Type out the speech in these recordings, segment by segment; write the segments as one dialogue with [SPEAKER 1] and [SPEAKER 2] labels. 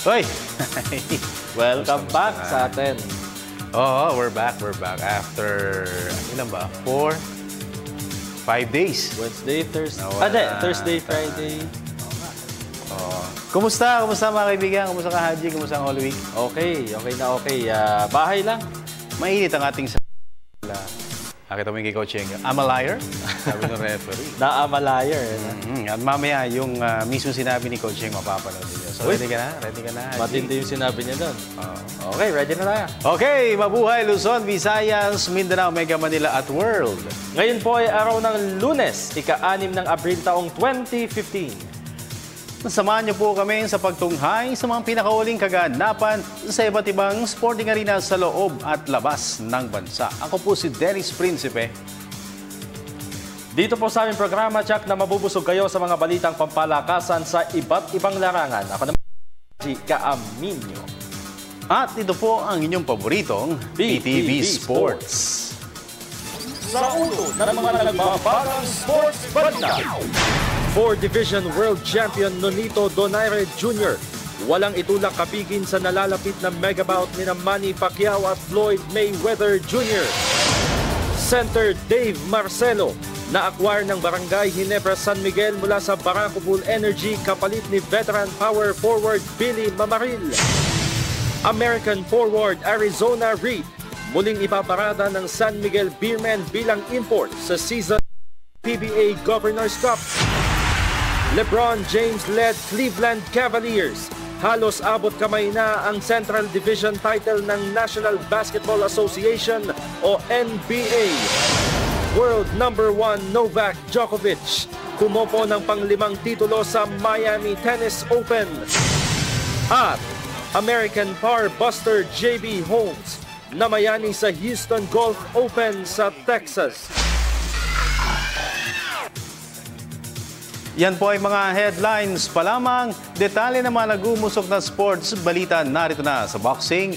[SPEAKER 1] Hoy!
[SPEAKER 2] Welcome back sa atin.
[SPEAKER 1] Oo, we're back. After, ilan ba? 5 days.
[SPEAKER 2] Wednesday, Thursday. Thursday, Friday.
[SPEAKER 1] Kumusta mga kaibigan? Kumusta ka, Haji? Kumusta ang Holy Week?
[SPEAKER 2] Okay na okay. Bahay lang.
[SPEAKER 1] Mainit ang ating Nakita mo yung kay Coach Cheng. I'm a liar? Sabi ng referee.
[SPEAKER 2] I'm a liar.
[SPEAKER 1] At mamaya, yung mismo sinabi ni Coach Cheng, mapapanood niyo. So, ready ka na? Haji?
[SPEAKER 2] Matindi yung sinabi niya doon. Okay, ready na tayo.
[SPEAKER 1] Okay, mabuhay Luzon, Visayas, Mindanao, Mega Manila at World.
[SPEAKER 2] Ngayon po ay araw ng Lunes, ika-6 ng Abril taong 2015.
[SPEAKER 1] Samahan niyo po kami sa pagtunghay sa mga pinakahuling kaganapan sa iba't ibang sporting arena sa loob at labas ng bansa. Ako po si Dennis Principe.
[SPEAKER 2] Dito po sa aming programa, Chuck, na mabubusog kayo sa mga balitang pampalakasan sa iba't ibang larangan. Ako naman si Kaaminyo.
[SPEAKER 1] At ito po ang inyong paboritong PTV Sports.
[SPEAKER 2] Sa ulo ng mga nagbabagang sports balita. 4-Division World Champion Nonito Donaire Jr. Walang itulak kapigin sa nalalapit na megabout ni Manny Pacquiao at Floyd Mayweather Jr. Center Dave Marcelo na-acquire ng Barangay Ginebra San Miguel mula sa Barako Bull Energy kapalit ni veteran power forward Billy Mamaril. American forward Arizona Reed muling ipaparada ng San Miguel Beermen bilang import sa season PBA Governors Cup. LeBron James led Cleveland Cavaliers. Halos abot kamay na ang Central Division title ng National Basketball Association o NBA. World number 1 Novak Djokovic kumopo ng pang-5 titulo sa Miami Tennis Open. At American power buster JB Holmes namayani sa Houston Golf Open sa Texas.
[SPEAKER 1] Yan po ay mga headlines pa lamang. Detalye naman nagumusok na sports balita narito na sa boxing.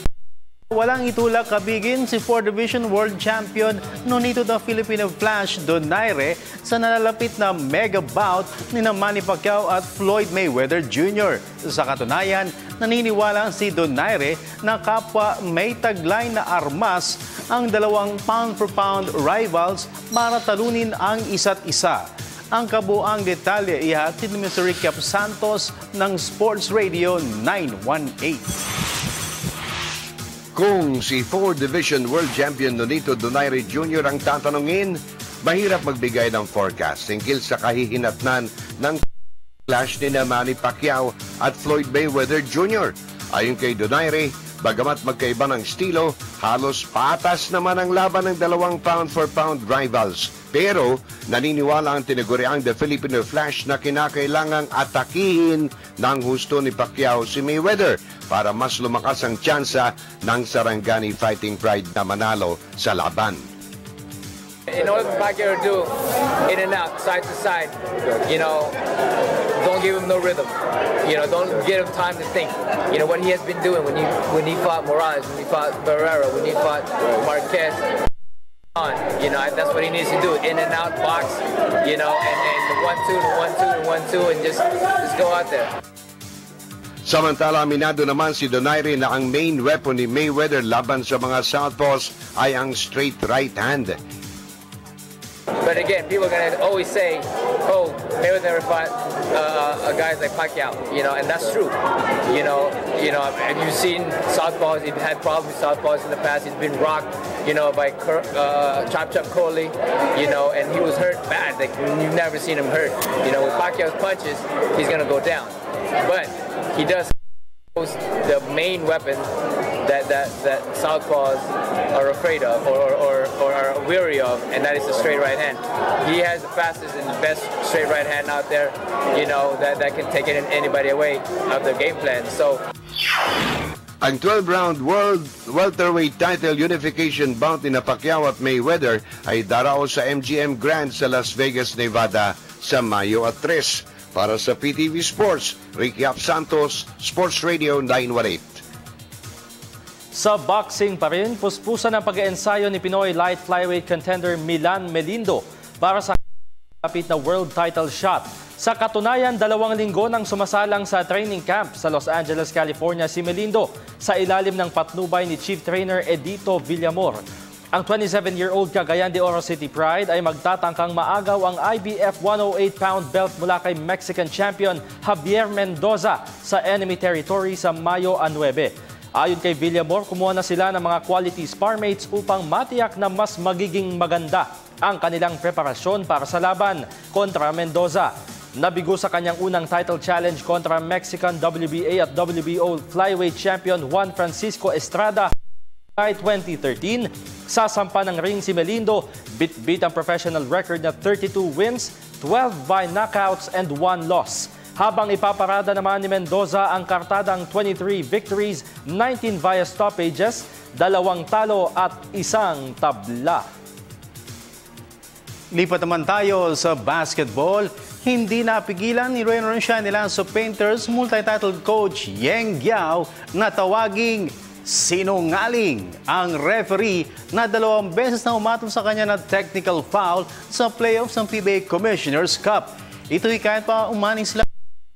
[SPEAKER 1] Walang itulak kabigin si 4th Division World Champion Nonito the Filipino Flash Donaire sa nalalapit na mega bout ni Manny Pacquiao at Floyd Mayweather Jr. Sa katunayan, naniniwala si Donaire na kapwa may taglay na armas ang dalawang pound-for-pound rivals para talunin ang isa't isa. Ang kabuang detalye ihatid ni Mr. Ricky Santos ng Sports Radio 918.
[SPEAKER 3] Kung si 4th Division World Champion Nonito Donaire Jr. ang tatanungin, mahirap magbigay ng forecast tungkol sa kahihinatnan ng clash ni Manny Pacquiao at Floyd Mayweather Jr. Ayon kay Donaire, bagamat magkaiba ng estilo, halos patas naman ang laban ng dalawang pound-for-pound rivals. Pero naniniwala ang tinaguriang The Filipino Flash na kinakailangang atakihin ng husto ni Pacquiao si Mayweather para mas lumakas ang tsansa ng Sarangani Fighting Pride na manalo sa laban.
[SPEAKER 4] In order for Pacquiao to do in and out, side to side, don't give him no rhythm. Don't give him time to think. What he has been doing when he fought Morales, when he fought Barrera, when he fought Marquez. That's what he needs to do. In and out box, and the 1-2, and just go out there.
[SPEAKER 3] Samantala, aminado naman si Donaire na ang main weapon ni Mayweather laban sa mga southpaws ay ang straight right hand.
[SPEAKER 4] But again, people are going to always say, oh, Mayweather never fought guys like Pacquiao, and that's true. Have you seen southpaws? He's had problems with southpaws in the past. He's been rocked, by Chop Coley, and he was hurt bad. Like, you've never seen him hurt. With Pacquiao's punches, he's going to go down. But he does the main weapon that southpaws are afraid of or are weary of, and that is the straight right hand. He has the fastest and the best straight right hand out there, that can take anybody away of their game plan. So
[SPEAKER 3] ang 12-round World Welterweight Title Unification bout ni Pacquiao at Mayweather ay darao sa MGM Grand sa Las Vegas, Nevada sa Mayo at 3. Para sa PTV Sports, Ricky Santos, Sports Radio 918.
[SPEAKER 2] Sa boxing pa rin, puspusan ang pag-eensayo ni Pinoy light flyweight contender Milan Melindo para sa kapit na world title shot Sa katunayan, 2 linggo nang sumasalang sa training camp sa Los Angeles, California si Melindo sa ilalim ng patnubay ni Chief Trainer Edito Villamor. Ang 27-year-old Cagayan de Oro City Pride ay magtatangkang maagaw ang IBF 108-pound belt mula kay Mexican champion Javier Mendoza sa enemy territory sa Mayo 9. Ayon kay Villamor, kumuha na sila ng mga quality sparmates upang matiyak na mas magiging maganda ang kanilang preparasyon para sa laban kontra Mendoza. Nabigo sa kanyang unang title challenge kontra Mexican WBA at WBO flyweight champion Juan Francisco Estrada 2013. Sasampa ng ring si Melindo, bit-bit ang professional record na 32 wins, 12 by knockouts and 1 loss. Habang ipaparada naman ni Mendoza ang kartadang 23 victories, 19 via stoppages, 2 talo at 1 tabla.
[SPEAKER 1] Lipat naman tayo sa basketball. Hindi napigilan ni Rain Orange nila sa Painters multi-titled coach Yeng Giao na tawaging sinungaling ang referee na 2 beses na umatol sa kanya na technical foul sa playoffs ng PBA Commissioner's Cup. Ito'y kahit pa umaning sila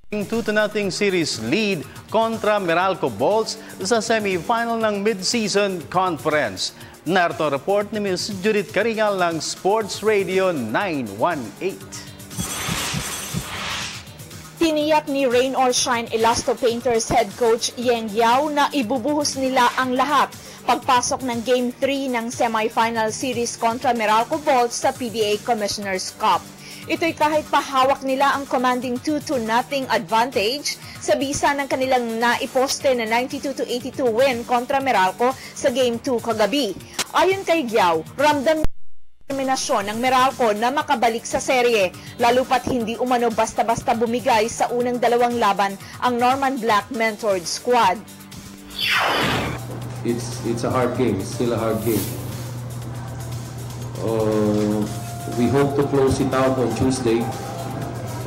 [SPEAKER 1] 2-0 series lead kontra Meralco Bolts sa semifinal ng mid-season conference. Narito ang report ni Ms. Judith Karingal ng Sports Radio 918.
[SPEAKER 5] Tiniyak ni Rain or Shine Elasto Painters head coach Yeng Giao na ibubuhos nila ang lahat pagpasok ng Game 3 ng semifinal series kontra Meralco Bolts sa PBA Commissioner's Cup. Ito'y kahit pahawak nila ang commanding 2-0 advantage sa bisa ng kanilang naiposte na 92-82 win kontra Meralco sa Game 2 kagabi. Ayon kay Giao, ramdam determinasyon ng Meralco na makabalik sa serye, lalo pat hindi umano basta-basta bumigay sa unang 2 laban ang Norman Black mentored squad.
[SPEAKER 6] It's a hard game. It's still a hard game. We hope to close it out on Tuesday.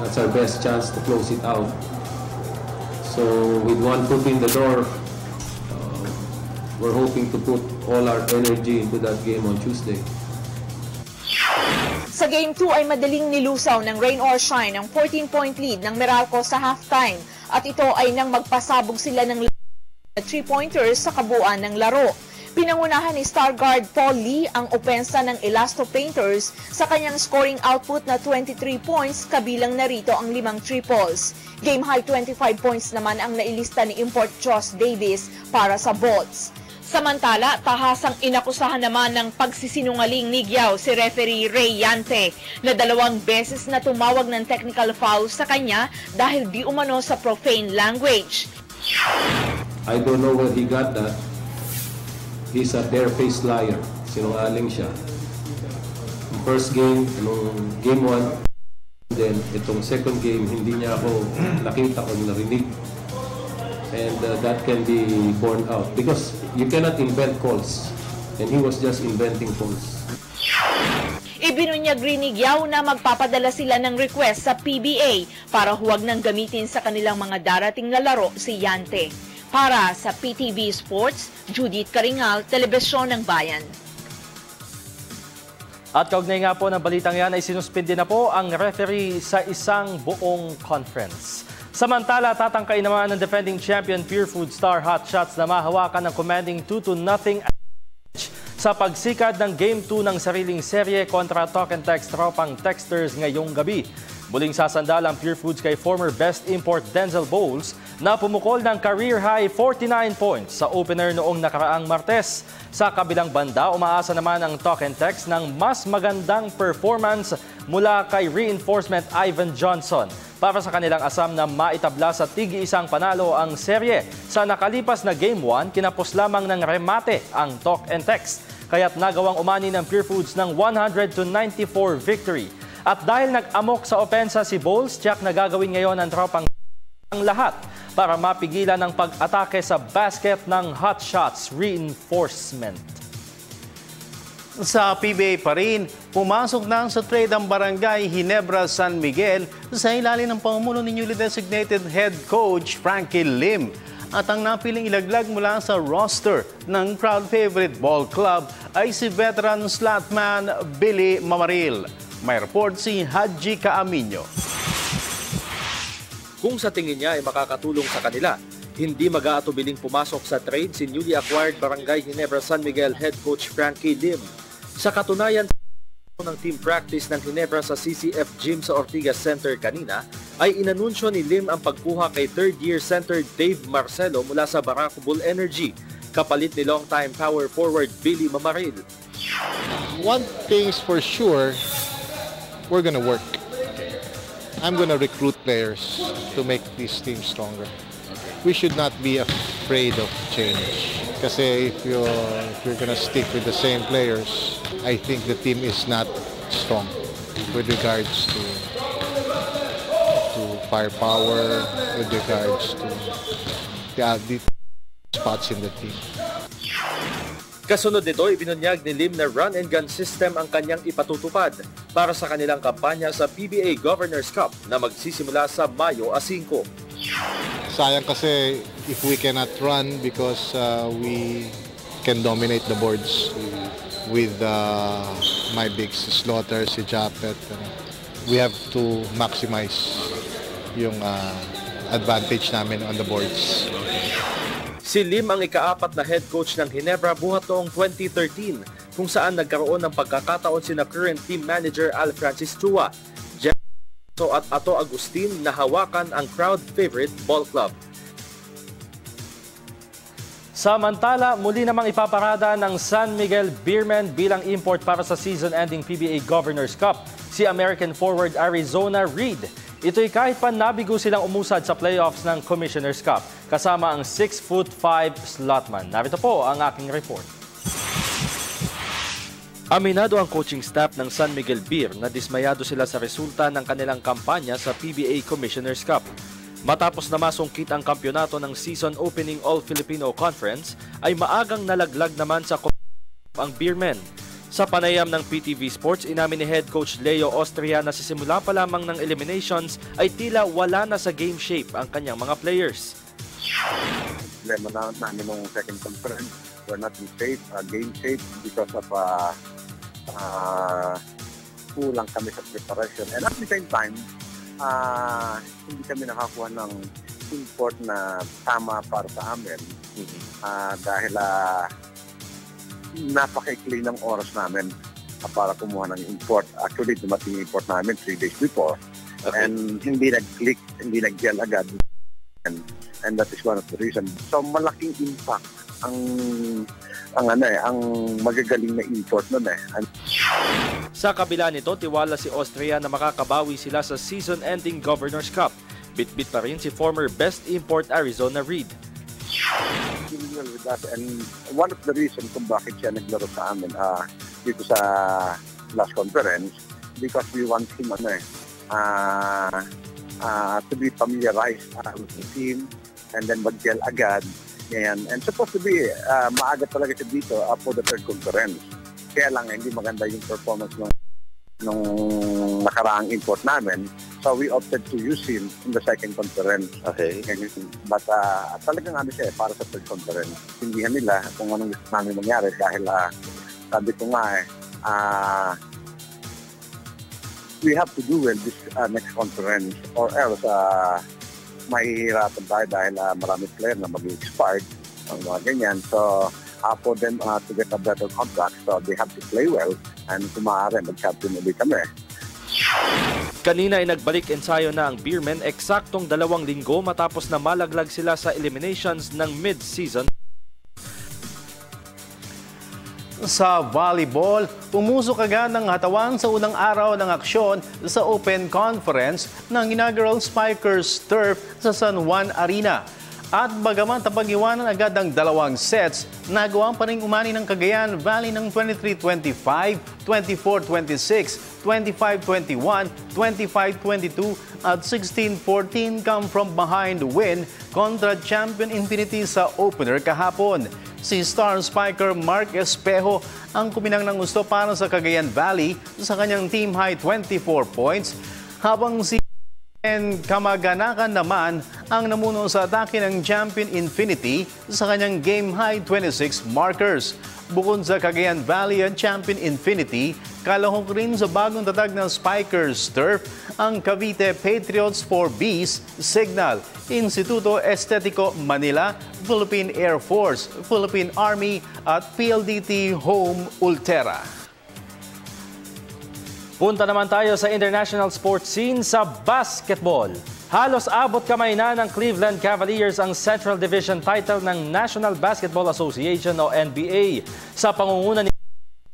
[SPEAKER 6] That's our best chance to close it out. So with 1 foot in the door, we're hoping to put all our energy into that game on Tuesday.
[SPEAKER 5] Sa Game 2 ay madaling nilusaw ng Rain or Shine ang 14-point lead ng Meralco sa halftime at ito ay nang magpasabog sila ng 3-pointers sa kabuuan ng laro. Pinangunahan ni star guard Paul Lee ang opensa ng Elasto Painters sa kanyang scoring output na 23 points kabilang narito ang 5 triples. Game high 25 points naman ang nailista ni import Josh Davis para sa Bolts. Samantala, tahasang inakusahan naman ng pagsisinungaling ni Giao si referee Ray Yante na 2 beses na tumawag ng technical foul sa kanya dahil di umano sa profane language.
[SPEAKER 6] I don't know where he got that. He's a bare-faced liar. Sinungaling siya. Yung first game, game 1, then itong second game, hindi niya ako nakita o narinig. And that can be borne out because you cannot invent calls and he was just inventing calls.
[SPEAKER 5] Ibinunyag rin ni Giao na magpapadala sila ng request sa PBA para huwag nang gamitin sa kanilang mga darating na laro si Yante. Para sa PTV Sports, Judith Karingal, Telebisyon ng Bayan.
[SPEAKER 2] At kaugnay nga po ng balitang yan ay sinuspindi na po ang referee sa isang buong conference. Samantala, tatangkain naman ng defending champion Pure Food Star Hot Shots na mahawakan ng commanding 2-0 sa pagsikad ng Game 2 ng sariling serye kontra Talk and Text tropang Texters ngayong gabi. Muling sasandal ang Pure Foods kay former best import Denzel Bowles na pumukol ng career-high 49 points sa opener noong nakaraang Martes. Sa kabilang banda, umaasa naman ang Talk and Text ng mas magandang performance mula kay reinforcement Ivan Johnson para sa kanilang asam na maitabla sa tig-isang panalo ang serye. Sa nakalipas na Game 1, kinapos lamang ng remate ang Talk and Text, kaya't nagawang umani ng Pure Foods ng 100-94 victory. At dahil nag-amok sa opensa si Bowles, tiyak na gagawin ngayon ang tropang ang lahat para mapigilan ang pag-atake sa basket ng Hot Shots reinforcement.
[SPEAKER 1] Sa PBA pa rin, pumasok na sa trade ang Barangay Ginebra San Miguel sa ilalim ng pamumuno ni newly designated head coach Frankie Lim. At ang napiling ilaglag mula sa roster ng crowd favorite ball club ay si veteran slotman Billy Mamaril. May report si Haji Caaminyo.
[SPEAKER 2] kung sa tingin niya ay makakatulong sa kanila. Hindi mag-aatubiling pumasok sa trade si newly acquired Barangay Ginebra San Miguel head coach Frankie Lim. Sa katunayan ng team practice ng Ginebra sa CCF Gym sa Ortigas Center kanina, ay inanunsyo ni Lim ang pagkuha kay third-year center Dave Marcelo mula sa Barako Bull Energy, kapalit ni long-time power forward Billy Mamaril.
[SPEAKER 7] One thing's for sure, we're gonna work. I'm gonna recruit players to make this team stronger. We should not be afraid of change. Kasi if you're gonna stick with the same players, I think the team is not strong with regards to firepower, with regards to the spots in the team.
[SPEAKER 2] Kasunod nito, ibinunyag ni Lim na run and gun system ang kanyang ipatutupad para sa kanilang kampanya sa PBA Governors Cup na magsisimula sa Mayo 5.
[SPEAKER 7] Sayang kasi if we cannot run because we can dominate the boards with my big Slaughter, si Japet. We have to maximize yung advantage namin on the boards.
[SPEAKER 2] Si Lim ang ika-4 na head coach ng Ginebra buhat noong 2013 kung saan nagkaroon ng pagkakataon sina current team manager Al Francis Chua at Ato Agustin na hawakan ang crowd favorite ball club. Samantala, muli namang ipaparada ng San Miguel Beermen bilang import para sa season-ending PBA Governors Cup si American forward Arizona Reed. Ito'y kahit pa nabigo silang umusad sa playoffs ng Commissioner's Cup kasama ang 6'5" slotman. Narito po ang aking report. Aminado ang coaching staff ng San Miguel Beer na dismayado sila sa resulta ng kanilang kampanya sa PBA Commissioner's Cup. Matapos na masungkit ang kampyonato ng season opening All-Filipino Conference, ay maagang nalaglag naman sa ang Beermen. Sa panayam ng PTV Sports, inamin ni head coach Leo Austria na sa simula pa lamang ng eliminations ay tila wala na sa game shape ang kanyang mga players.
[SPEAKER 8] Problema namin nung second conference, we're not in shape, game shape because of kulang kami sa preparation. And at the same time, hindi kami nakakuha ng import na tama para sa amin dahil napaka-ikli ng oras namin para kumuha ng import. Actually, dumating yung import namin 3 days before. Okay. And hindi nag-click, hindi nag-gel agad. And that is one of the reasons. So, malaking impact ang magagaling na import nun .
[SPEAKER 2] Sa kabila nito, tiwala si Austria na makakabawi sila sa season-ending Governors Cup. Bit-bit pa rin si former best import Arizona Reed.
[SPEAKER 8] And one of the reasons kung bakit siya naglaro sa amin dito sa last conference, because we want him to be familiarized with the team and then mag-gel agad. And supposed to be maaga talaga siya dito for the third conference. Kaya lang hindi maganda yung performance nung nakaraang import namin. So we opted to use him in the second conference.
[SPEAKER 2] Okay.
[SPEAKER 8] But talagang siya para sa third conference. Hindihan nila kung anong gusto namin mangyari dahil sabi ko nga we have to do well this next conference or else mahihirapan tayo dahil maraming player na mag-expired ang mga ganyan. So for them to get a better contract, so they have to play well and kung maaari mag-champion ulit kami.
[SPEAKER 2] Kanina ay nagbalik ensayo na ang Beermen eksaktong 2 linggo matapos na malaglag sila sa eliminations ng mid-season.
[SPEAKER 1] Sa volleyball, pumusok agad ng hatawan sa unang araw ng aksyon sa Open Conference ng inaugural Spikers Turf sa San Juan Arena. At bagaman tapag-iwanan agad ang 2 sets, nagawang pa rin umani ng Cagayan Valley ng 23-25, 24-26, 25-21, 25-22 at 16-14 come from behind win kontra Champion Infinity sa opener kahapon. Si star spiker Mark Espejo ang kuminang ng gusto para sa Cagayan Valley sa kanyang team high 24 points, habang si Kamaganakan naman ang namuno sa atake ng Champion Infinity sa kanyang game high 26 markers. Bukod sa Cagayan Valley at Champion Infinity, kalahok rin sa bagong tatag ng Spikers Turf ang Cavite Patriots 4Bs, Signal, Instituto Estetico Manila, Philippine Air Force, Philippine Army at PLDT Home Ultera.
[SPEAKER 2] Punta naman tayo sa international sports scene sa basketball. Halos abot kamay na ng Cleveland Cavaliers ang Central Division title ng National Basketball Association o NBA sa pangunguna ni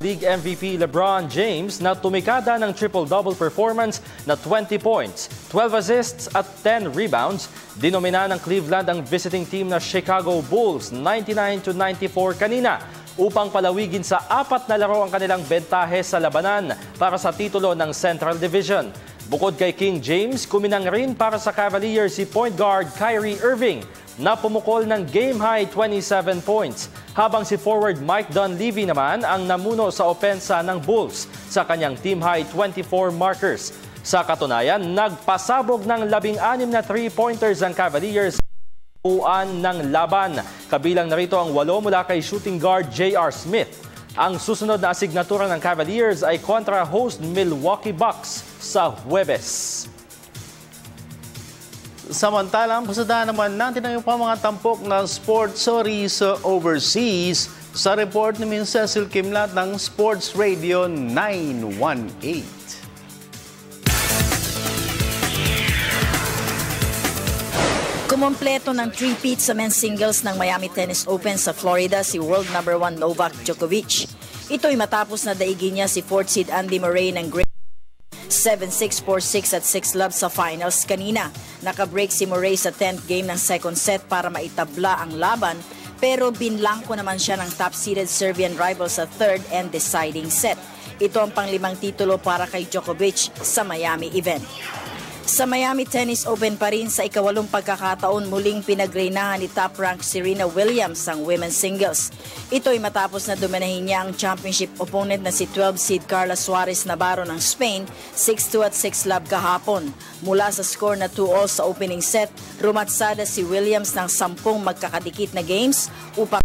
[SPEAKER 2] League MVP LeBron James na tumikada ng triple-double performance na 20 points, 12 assists at 10 rebounds. Dinomina ng Cleveland ang visiting team na Chicago Bulls 99-94 kanina upang palawigin sa 4 na laro ang kanilang bentahe sa labanan para sa titulo ng Central Division. Bukod kay King James, kuminang rin para sa Cavaliers si point guard Kyrie Irving na pumukol ng game-high 27 points, habang si forward Mike Dunleavy naman ang namuno sa opensa ng Bulls sa kanyang team-high 24 markers. Sa katunayan, nagpasabog ng 16 na 3-pointers ang Cavaliers ng laban. Kabilang narito ang 8 mula kay shooting guard J.R. Smith. Ang susunod na asignatura ng Cavaliers ay kontra host Milwaukee Bucks sa Huwebes.
[SPEAKER 1] Samantalang, pasadahan naman natin ang mga tampok na sports stories overseas sa report ni Ms. Cecil Kimlat ng Sports Radio 918.
[SPEAKER 9] Kumompleto ng three-peat sa men's singles ng Miami Tennis Open sa Florida si world number 1 Novak Djokovic. Ito'y matapos na daigin niya si fourth seed Andy Murray ng Great 7-6, 4-6 at 6-love sa finals kanina. Nakabreak si Murray sa 10th game ng second set para maitabla ang laban, pero binlangko naman siya ng top-seeded Serbian rival sa third and deciding set. Ito ang pang-5 titulo para kay Djokovic sa Miami event. Sa Miami Tennis Open pa rin, sa ika-8 pagkakataon muling pinagreinahan ni top-ranked Serena Williams ang women's singles. Ito'y matapos na dominahin niya ang championship opponent na si 12 seed Carla Suarez Navarro ng Spain 6-2 at 6-love kahapon. Mula sa score na 2-all sa opening set, rumatsada si Williams ng 10 magkakadikit na games upang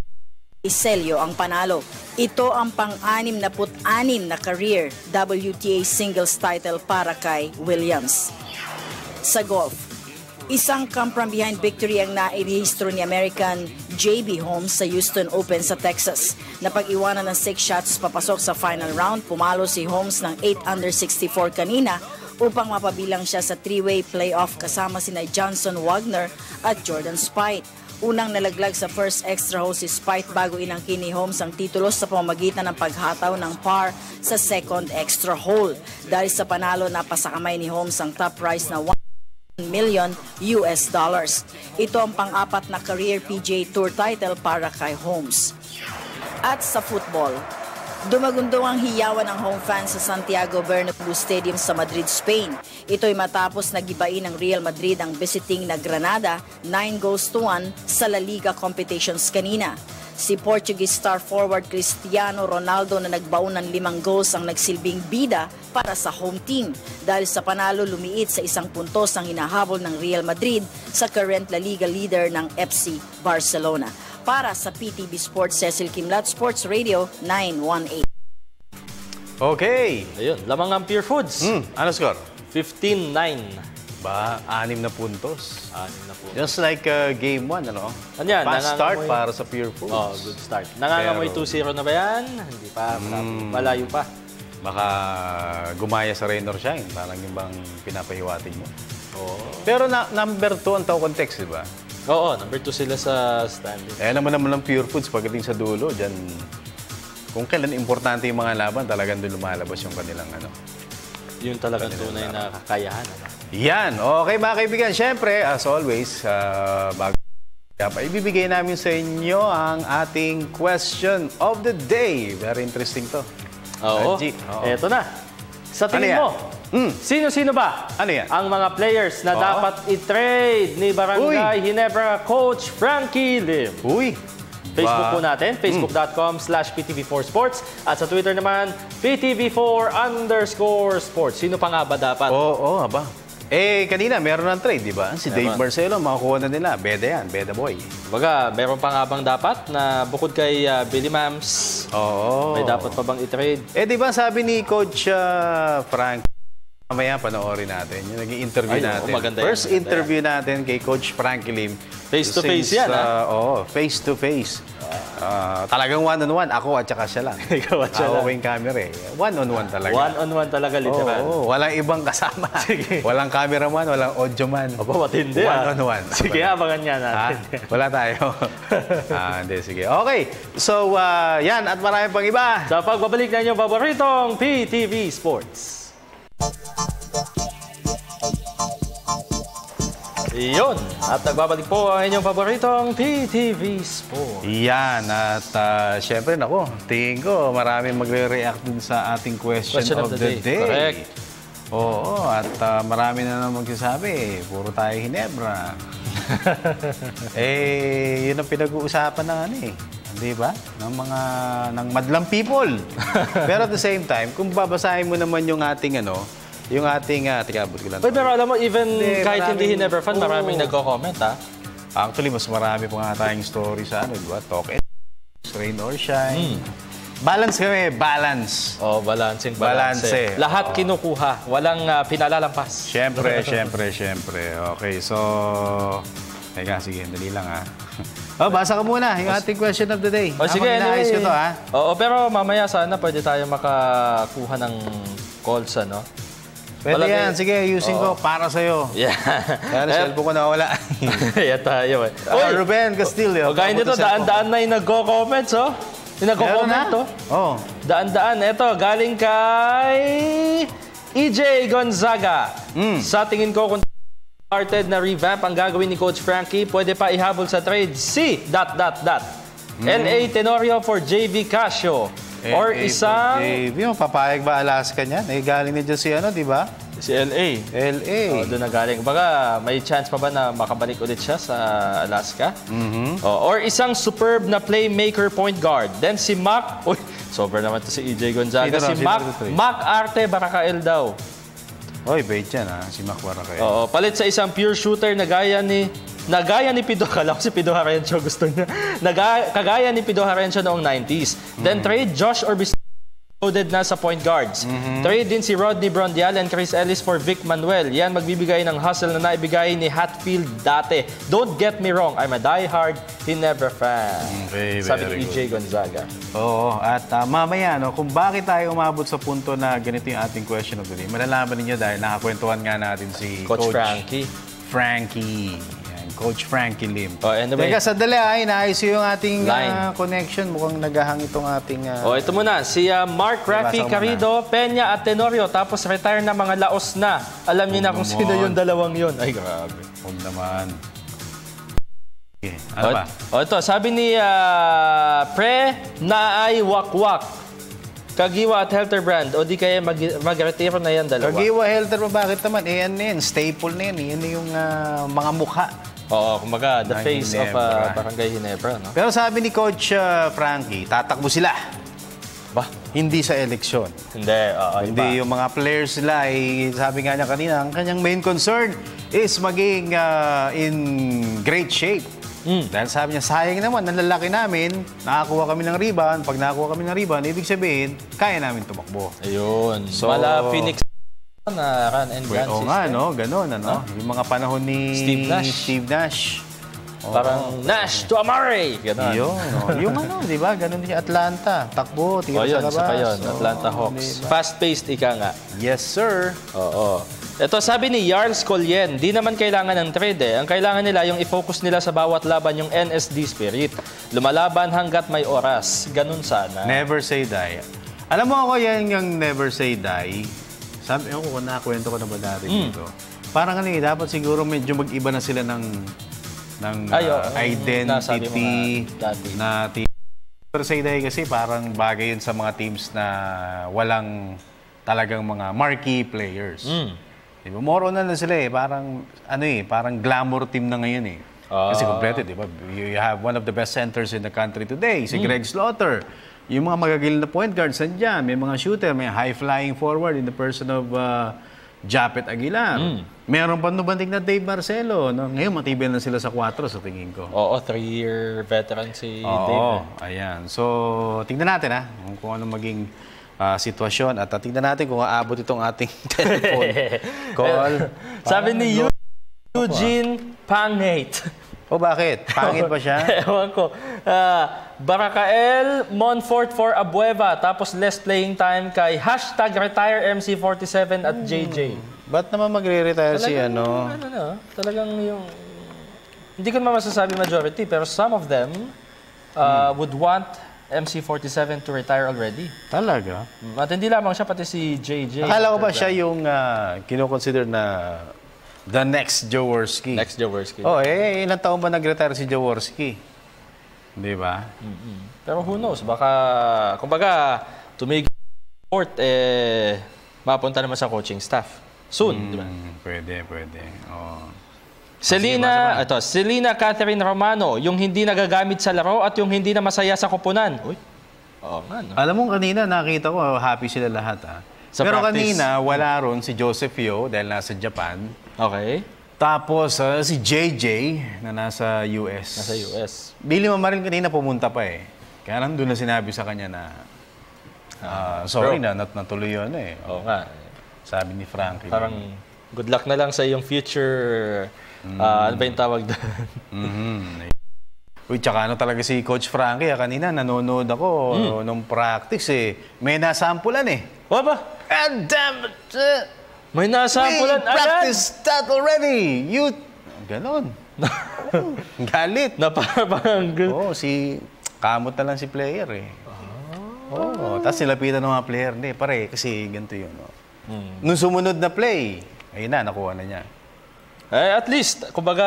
[SPEAKER 9] iselyo ang panalo. Ito ang pang-66 na career WTA singles title para kay Williams. Sa golf, isang come-from-behind victory ang nairehistro ni American JB Holmes sa Houston Open sa Texas. Napag-iwanan ng 6 shots papasok sa final round, pumalo si Holmes ng 8 under 64 kanina upang mapabilang siya sa 3-way playoff kasama sina Johnson Wagner at Jordan Spieth. Unang nalaglag sa first extra hole si Spieth bago inangkin ni Holmes ang titulo sa pamamagitan ng paghataw ng par sa second extra hole. Dahil sa panalo, napasakamay ni Holmes ang top prize na $1 million. Ito ang pang-4 na career PGA Tour title para kay Holmes. At sa football, dumagundong ang hiyawan ng home fans sa Santiago Bernabeu Stadium sa Madrid, Spain. Ito'y matapos na gibain ng Real Madrid ang visiting na Granada 9-1 sa La Liga competitions kanina. Si Portuguese star forward Cristiano Ronaldo na nagbaon ng 5 goals ang nagsilbing bida para sa home team. Dahil sa panalo, lumiit sa 1 puntos ang hinahabol ng Real Madrid sa current La Liga leader ng FC Barcelona. Para sa PTV Sports, Cecil Kimlat, Sports Radio 918.
[SPEAKER 1] Okay.
[SPEAKER 2] Ayun, lamang ang Pure Foods.
[SPEAKER 1] Ano score?
[SPEAKER 2] 15-9.
[SPEAKER 1] Ba, 6 na puntos.
[SPEAKER 2] 6 na puntos.
[SPEAKER 1] Just like game 1, ano?
[SPEAKER 2] Ano yan?
[SPEAKER 1] Fast start para sa Pure Foods.
[SPEAKER 2] Oh, good start. Nangangamoy 2-0 na ba yan? Hindi pa. Malayo pa.
[SPEAKER 1] Baka gumaya sa rain or shine. Parang yung bang pinapahiwatig mo.
[SPEAKER 2] Oo.
[SPEAKER 1] Pero number 2 ang tawag context, di ba?
[SPEAKER 2] Oo, number 2 sila sa standing.
[SPEAKER 1] Naman ng Pure Foods pagdating sa dulo, dyan, kung kailan importante yung mga laban, talagang doon lumalabas yung kanilang ano.
[SPEAKER 2] Yun talagang tunay na kakayahan. Ano?
[SPEAKER 1] Yan. Okay mga kaibigan, syempre, as always, bago ibibigay namin sa inyo ang ating question of the day. Very interesting to.
[SPEAKER 2] Oo. Eto na. Sa tingin mo, sino-sino ba ang mga players na dapat i-trade ni Barangay Ginebra coach Frankie Lim? Facebook po natin, facebook.com/PTV4Sports at sa Twitter naman, PTV4_sports. Sino pa nga ba dapat?
[SPEAKER 1] Oo, aba. Kanina meron ng trade, di ba? Si Dave Marcelo, makakuha na nila. Beda yan, beda boy.
[SPEAKER 2] Baga, meron pa nga bang dapat na bukod kay Billy Mams?
[SPEAKER 1] Oo.
[SPEAKER 2] May dapat pa bang i-trade?
[SPEAKER 1] Di ba sabi ni Coach Frank, Mamaya panoorin natin yung naging interview natin.
[SPEAKER 2] Maganda
[SPEAKER 1] First
[SPEAKER 2] yan,
[SPEAKER 1] interview natin kay Coach Frankie Lim.
[SPEAKER 2] Face to face yan,
[SPEAKER 1] Oo, face to face. Talagang one-on-one. Ako at saka siya lang.
[SPEAKER 2] Ikaw at siya lang.
[SPEAKER 1] Ako yung camera eh. One-on-one talaga.
[SPEAKER 2] One-on-one talaga, literal.
[SPEAKER 1] Oo, walang ibang kasama.
[SPEAKER 2] Sige.
[SPEAKER 1] Walang cameraman, walang audioman.
[SPEAKER 2] Aba, matindi
[SPEAKER 1] One-on-one.
[SPEAKER 2] Sige, abangan niya natin.
[SPEAKER 1] Wala tayo. Hindi, sige. Okay. So, yan. At marami pang iba.
[SPEAKER 2] Sa pagbabalik na inyong paboritong PTV Sports. Iyon. At nagbabalik po ang inyong paboritong PTV Sports.
[SPEAKER 1] Yan. At syempre, nako, tingin ko maraming magre-react din sa ating question of the day.
[SPEAKER 2] Correct.
[SPEAKER 1] Oo. At marami na naman magsasabi, puro tayo Hinebra. Yun ang pinag-uusapan ng ano eh. Di ba? Ng madlang people. Pero at the same time, kung babasahin mo naman yung ating tikabot ko lang.
[SPEAKER 2] Pero alam mo, even kahit
[SPEAKER 1] maraming,
[SPEAKER 2] hindi Hinebra fan, maraming nagko-comment, ha?
[SPEAKER 1] Actually, mas marami pa nga tayong story sa di ba? Talk and rain or shine. Balance kami, balance.
[SPEAKER 2] Oh, balance. Lahat kinukuha, walang pinalalampas.
[SPEAKER 1] Siyempre. Okay, so... Teka, sige, dali lang ha. Basa ka muna yung ating question of the day.
[SPEAKER 2] Sige,
[SPEAKER 1] anyway. Ko to, ha?
[SPEAKER 2] Oo, pero mamaya sana pwede tayo makakuha ng calls, ano?
[SPEAKER 1] Pwede yan. Sige, using ko para sa'yo.
[SPEAKER 2] Yeah.
[SPEAKER 1] Kaya cellphone ko nawala.
[SPEAKER 2] Yan tayo eh.
[SPEAKER 1] Ruben Castillo.
[SPEAKER 2] Gaya nito, daan-daan na yung nagko-comments, oh. Yung nagko-comment, oh.
[SPEAKER 1] Oh.
[SPEAKER 2] Daan-daan. Ito, galing kay EJ Gonzaga. Sa tingin ko, kung started na revamp ang gagawin ni Coach Frankie, pwede pa ihabol sa trade si ... LA Tenorio for JV Casio. Or isang...
[SPEAKER 1] Papayag ba Alaska niyan? Galing na dyan si di ba?
[SPEAKER 2] Si LA.
[SPEAKER 1] LA.
[SPEAKER 2] Doon na galing. Baga, may chance pa ba na makabalik ulit siya sa Alaska? Or isang superb na playmaker point guard. Then si Mac... Uy, sober naman to si EJ Gonzaga. Si Mac Arte Baracael daw.
[SPEAKER 1] Oy, bait yan si Mac Baracael.
[SPEAKER 2] Oo, palit sa isang pure shooter na gaya ni Pido. Kala ko si Pido Harencio gusto niya. Kagaya ni Pido Harencio noong 90s. Then trade Josh Orbis loaded na sa point guards. Trade din si Rodney Brondial and Chris Ellis for Vic Manuel. Yan magbibigay ng hustle na naibigay ni Hatfield dati. Don't get me wrong, I'm a diehard Hinebra fan. Sabi ni EJ Gonzaga.
[SPEAKER 1] Oo, at mamaya kung bakit tayo umabot sa punto na ganito yung ating question of the day, malalaman ninyo dahil nakakwentuhan nga natin si
[SPEAKER 2] Coach
[SPEAKER 1] Frankie. Coach Frankie Lim.
[SPEAKER 2] Anyway.
[SPEAKER 1] Teka, sadali inaayos yung ating connection. Mukhang nagahang itong ating...
[SPEAKER 2] ito muna. Si Mark Rafi Carrido, Peña at Tenorio. Tapos retire na mga laos na. Alam niyo na kung sino yung dalawang yun. Ay, grabe.
[SPEAKER 1] Huwag naman. Ano ba?
[SPEAKER 2] Ito, sabi ni Pre Naay Wakwak. Kagiwa at Helterbrand. O di kaya mag-retiro na yan dalawa.
[SPEAKER 1] Kagiwa, Helterbrand, bakit naman? Yan, staple na yan. Yan yung mga mukha.
[SPEAKER 2] Oo, kumbaga, the face of Barangay Hinebra, no?
[SPEAKER 1] Pero sabi ni Coach Frankie, tatakbo sila. Ba? Hindi sa eleksyon. Hindi yung mga players nila, sabi nga niya kanina, ang kanyang main concern is maging in great shape. Dahil sabi niya, sayang naman, nalalaki namin, nakakuha kami ng rebound. Pag nakakuha kami ng rebound, ibig sabihin, kaya namin tumakbo.
[SPEAKER 2] Ayun. So, mala Phoenix na run and gun system.
[SPEAKER 1] Oo nga, Ganon, Yung mga panahon ni Steve Nash.
[SPEAKER 2] Parang Nash to Amare! Ganon.
[SPEAKER 1] Yung di ba? Ganon din Atlanta. Takbo, tira sa labas.
[SPEAKER 2] Saka yun, Atlanta Hawks. Fast-paced, ika nga.
[SPEAKER 1] Yes, sir.
[SPEAKER 2] Oo. Ito, sabi ni Jarls Colyen, di naman kailangan ng trade Ang kailangan nila, yung i-focus nila sa bawat laban, yung NSD spirit. Lumalaban hanggat may oras. Ganun sana.
[SPEAKER 1] Never say die. Alam mo ako yan yung never say die. Sabi ko, kung nakakwento ko na ba dati dito. Parang dapat siguro medyo mag-iba na sila ng identity na team. Never say die kasi parang bagay yun sa mga teams na walang talagang mga marquee players. Diba? More on na sila parang glamour team na ngayon Kasi kompleto, di ba? You have one of the best centers in the country today, si Greg Slaughter. Yung mga magagaling na point guards nandiyan, may mga shooter, may high-flying forward in the person of Japet Aguilar. Meron pa nubanting na Dave Marcelo. Ngayon, matibay na sila sa 4 sa tingin ko.
[SPEAKER 2] Oo, 3-year veteran si Dave.
[SPEAKER 1] Ayan. So, tingnan natin kung ano maging sitwasyon. At tingnan natin kung aabot itong ating telephone call.
[SPEAKER 10] Sabi ni Eugene Pangate.
[SPEAKER 1] O bakit? Pangit ba siya?
[SPEAKER 10] Ewan ko. Barakael Monfort for Abueva. Tapos less playing time kay #RetireMC47 at JJ.
[SPEAKER 1] Ba't naman magre-retire si ano?
[SPEAKER 10] Talagang yung... Hindi ko naman masasabi majority, pero some of them would want MC47 to retire already.
[SPEAKER 1] Talaga?
[SPEAKER 10] At hindi lamang siya, pati si JJ.
[SPEAKER 1] Akala ko ba siya yung kinoconsider na the next Jaworski?
[SPEAKER 10] Next Jaworski.
[SPEAKER 1] Oh, ilang taon ba nag-retire si Jaworski? Di ba?
[SPEAKER 10] Pero who knows? Baka, kumbaga, tumigil sport, mapunta naman sa coaching staff. Soon, di ba?
[SPEAKER 1] Pwede. Oh.
[SPEAKER 10] Selena Catherine Romano, yung hindi nagagamit sa laro at yung hindi na masaya sa koponan. Uy, oo nga, no?
[SPEAKER 1] Alam mo, kanina nakita ko, happy sila lahat. Pero
[SPEAKER 10] practice.
[SPEAKER 1] kanina, wala ron si Joseph Yo dahil nasa Japan.
[SPEAKER 10] Okay.
[SPEAKER 1] Tapos si JJ na nasa US.
[SPEAKER 10] Nasa US.
[SPEAKER 1] Billy Mamaril kanina pumunta pa eh. Kaya lang doon na sinabi sa kanya na sorry na, natuloy yun eh.
[SPEAKER 10] Oo nga.
[SPEAKER 1] Sabi ni Frankie.
[SPEAKER 10] Parang good luck na lang sa iyong future. Ano ba yung tawag doon?
[SPEAKER 1] Uy, tsaka ano talaga si Coach Frankie. Kanina nanonood ako nung practice eh. May nasampulan eh.
[SPEAKER 10] O ba?
[SPEAKER 1] And damn it!
[SPEAKER 10] May nasampulan.
[SPEAKER 1] We practiced that already! You... Ganon. Galit.
[SPEAKER 10] Na parang good.
[SPEAKER 1] Oo, kamot na lang si player eh. Oo, tapos nilapitan ng mga player. Hindi, pare, kasi ganito yun. Nung sumunod na play, ayun na, nakuha na niya.
[SPEAKER 10] At least, kumbaga,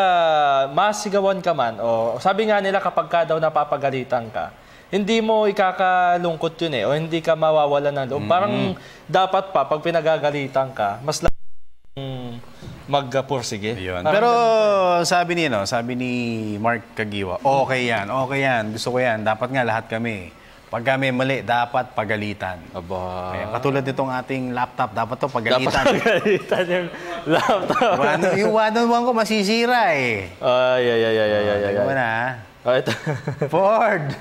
[SPEAKER 10] masigawan ka man. O sabi nga nila kapag ka daw napapagalitan ka, hindi mo ikakalungkot yun eh. O hindi ka mawawala ng loob. Parang dapat pa, pag pinagagalitan ka, mas magpursige.
[SPEAKER 1] Pero sabi ni Mark Kagiwa, okay yan, gusto ko yan. Dapat nga lahat kami. Pag kami mali, dapat pagalitan.
[SPEAKER 10] Aba.
[SPEAKER 1] Kaya, katulad nitong ating laptop, dapat to pagalitan.
[SPEAKER 10] Dapat pagalitan yung laptop.
[SPEAKER 1] Yung one-on-one ko masisira eh.
[SPEAKER 10] Ay.
[SPEAKER 1] Ano na?
[SPEAKER 10] Ito.
[SPEAKER 1] Ford!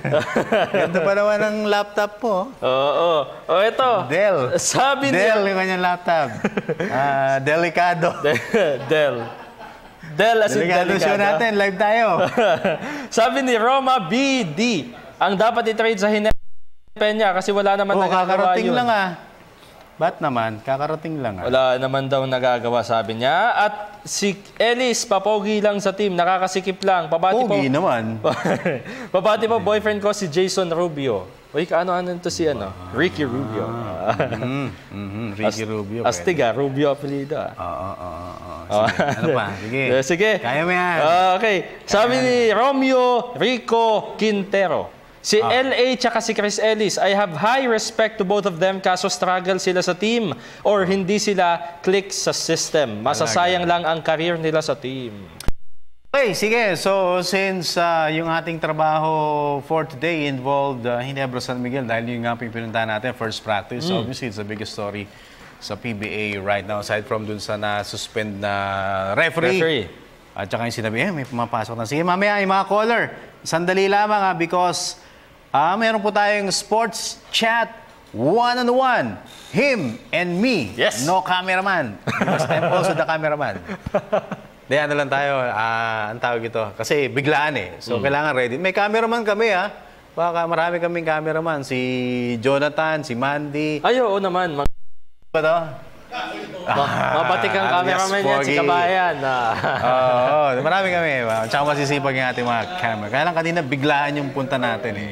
[SPEAKER 1] Ganda pa naman ang laptop po.
[SPEAKER 10] Oo. Ito.
[SPEAKER 1] Dell.
[SPEAKER 10] Sabi
[SPEAKER 1] Dell yung kanyang laptop. Delicado.
[SPEAKER 10] Dell as in
[SPEAKER 1] Delicado show natin. Live tayo.
[SPEAKER 10] Sabi ni Roma BD, ang dapat i-trade sa Peña kasi wala naman nagagawa
[SPEAKER 1] kakarating
[SPEAKER 10] yun.
[SPEAKER 1] lang Ba't naman? Kakarating lang
[SPEAKER 10] Wala naman daw nagagawa, sabi niya. At si Ellis, papogi lang sa team, nakakasikip lang.
[SPEAKER 1] Pogi naman.
[SPEAKER 10] Pabati po boyfriend ko si Jason Rubio. Uy, kaano-ano to si Ricky Rubio.
[SPEAKER 1] Ricky Rubio.
[SPEAKER 10] Astig Rubio apelido.
[SPEAKER 1] Sige. Ano pa?
[SPEAKER 10] Sige.
[SPEAKER 1] Kaya mo yan.
[SPEAKER 10] Okay. Sabi ni Romeo Rico Quintero. Si LA tsaka si Chris Ellis, I have high respect to both of them kaso struggle sila sa team or hindi sila click sa system. Masasayang lang ang career nila sa team.
[SPEAKER 1] Okay, sige. So, since yung ating trabaho for today involved Ginebra San Miguel dahil yung nga pinuntahan natin, first practice, obviously it's the biggest story sa PBA right now aside from dun sa na-suspend na referee. At saka yung sinabi, may pumapasok na. Sige, mamaya yung mga caller. Sandali lamang because meron po tayong sports chat one-on-one. Him and me.
[SPEAKER 10] Yes.
[SPEAKER 1] No cameraman. Because I'm also the cameraman. Di, ano lang tayo, ang tawag ito. Kasi biglaan eh. So, kailangan ready. May cameraman kami Baka marami kaming cameraman. Si Jonathan, si Mandy.
[SPEAKER 10] Ay, oo naman.
[SPEAKER 1] Ba to?
[SPEAKER 10] Mapatik ang cameraman yan, si Kabayan.
[SPEAKER 1] Oo, marami kami. Tsaka masisipag yung ating mga camera. Kaya lang kanina biglaan yung punta natin eh.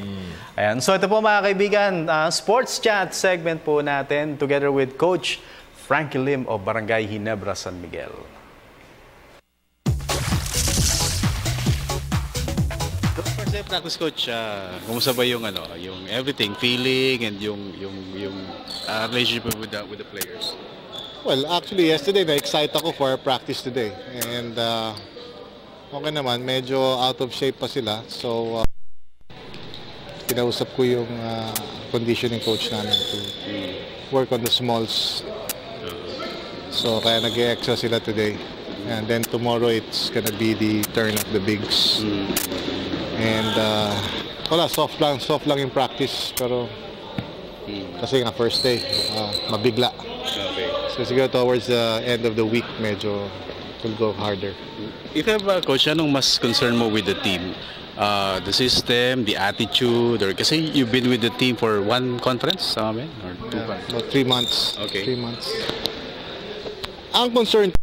[SPEAKER 1] Ayan. So ito po mga kaibigan, sports chat segment po natin together with Coach Frankie Lim of Barangay Ginebra San Miguel.
[SPEAKER 11] First day practice, Coach, kumusta ba yung everything, feeling and yung relationship with the players?
[SPEAKER 7] Well, actually yesterday na-excite ako for practice today. And okay naman, medyo out of shape pa sila. So kinausap ko yung conditioning coach namin to work on the smalls. So kaya nag-e-extra sila today. And then tomorrow it's gonna be the turn of the bigs. And wala, soft lang yung practice. Pero Kasi nga first day, mabigla.
[SPEAKER 11] Okay.
[SPEAKER 7] So siguro towards the end of the week, medyo will go harder.
[SPEAKER 11] If ever, Coach, anong mas concern mo with the team? The system, the attitude, or kasi you've been with the team for one conference, tama ba? Or two conferences?
[SPEAKER 7] About 3 months.
[SPEAKER 11] Okay.
[SPEAKER 7] 3 months. Ang concern,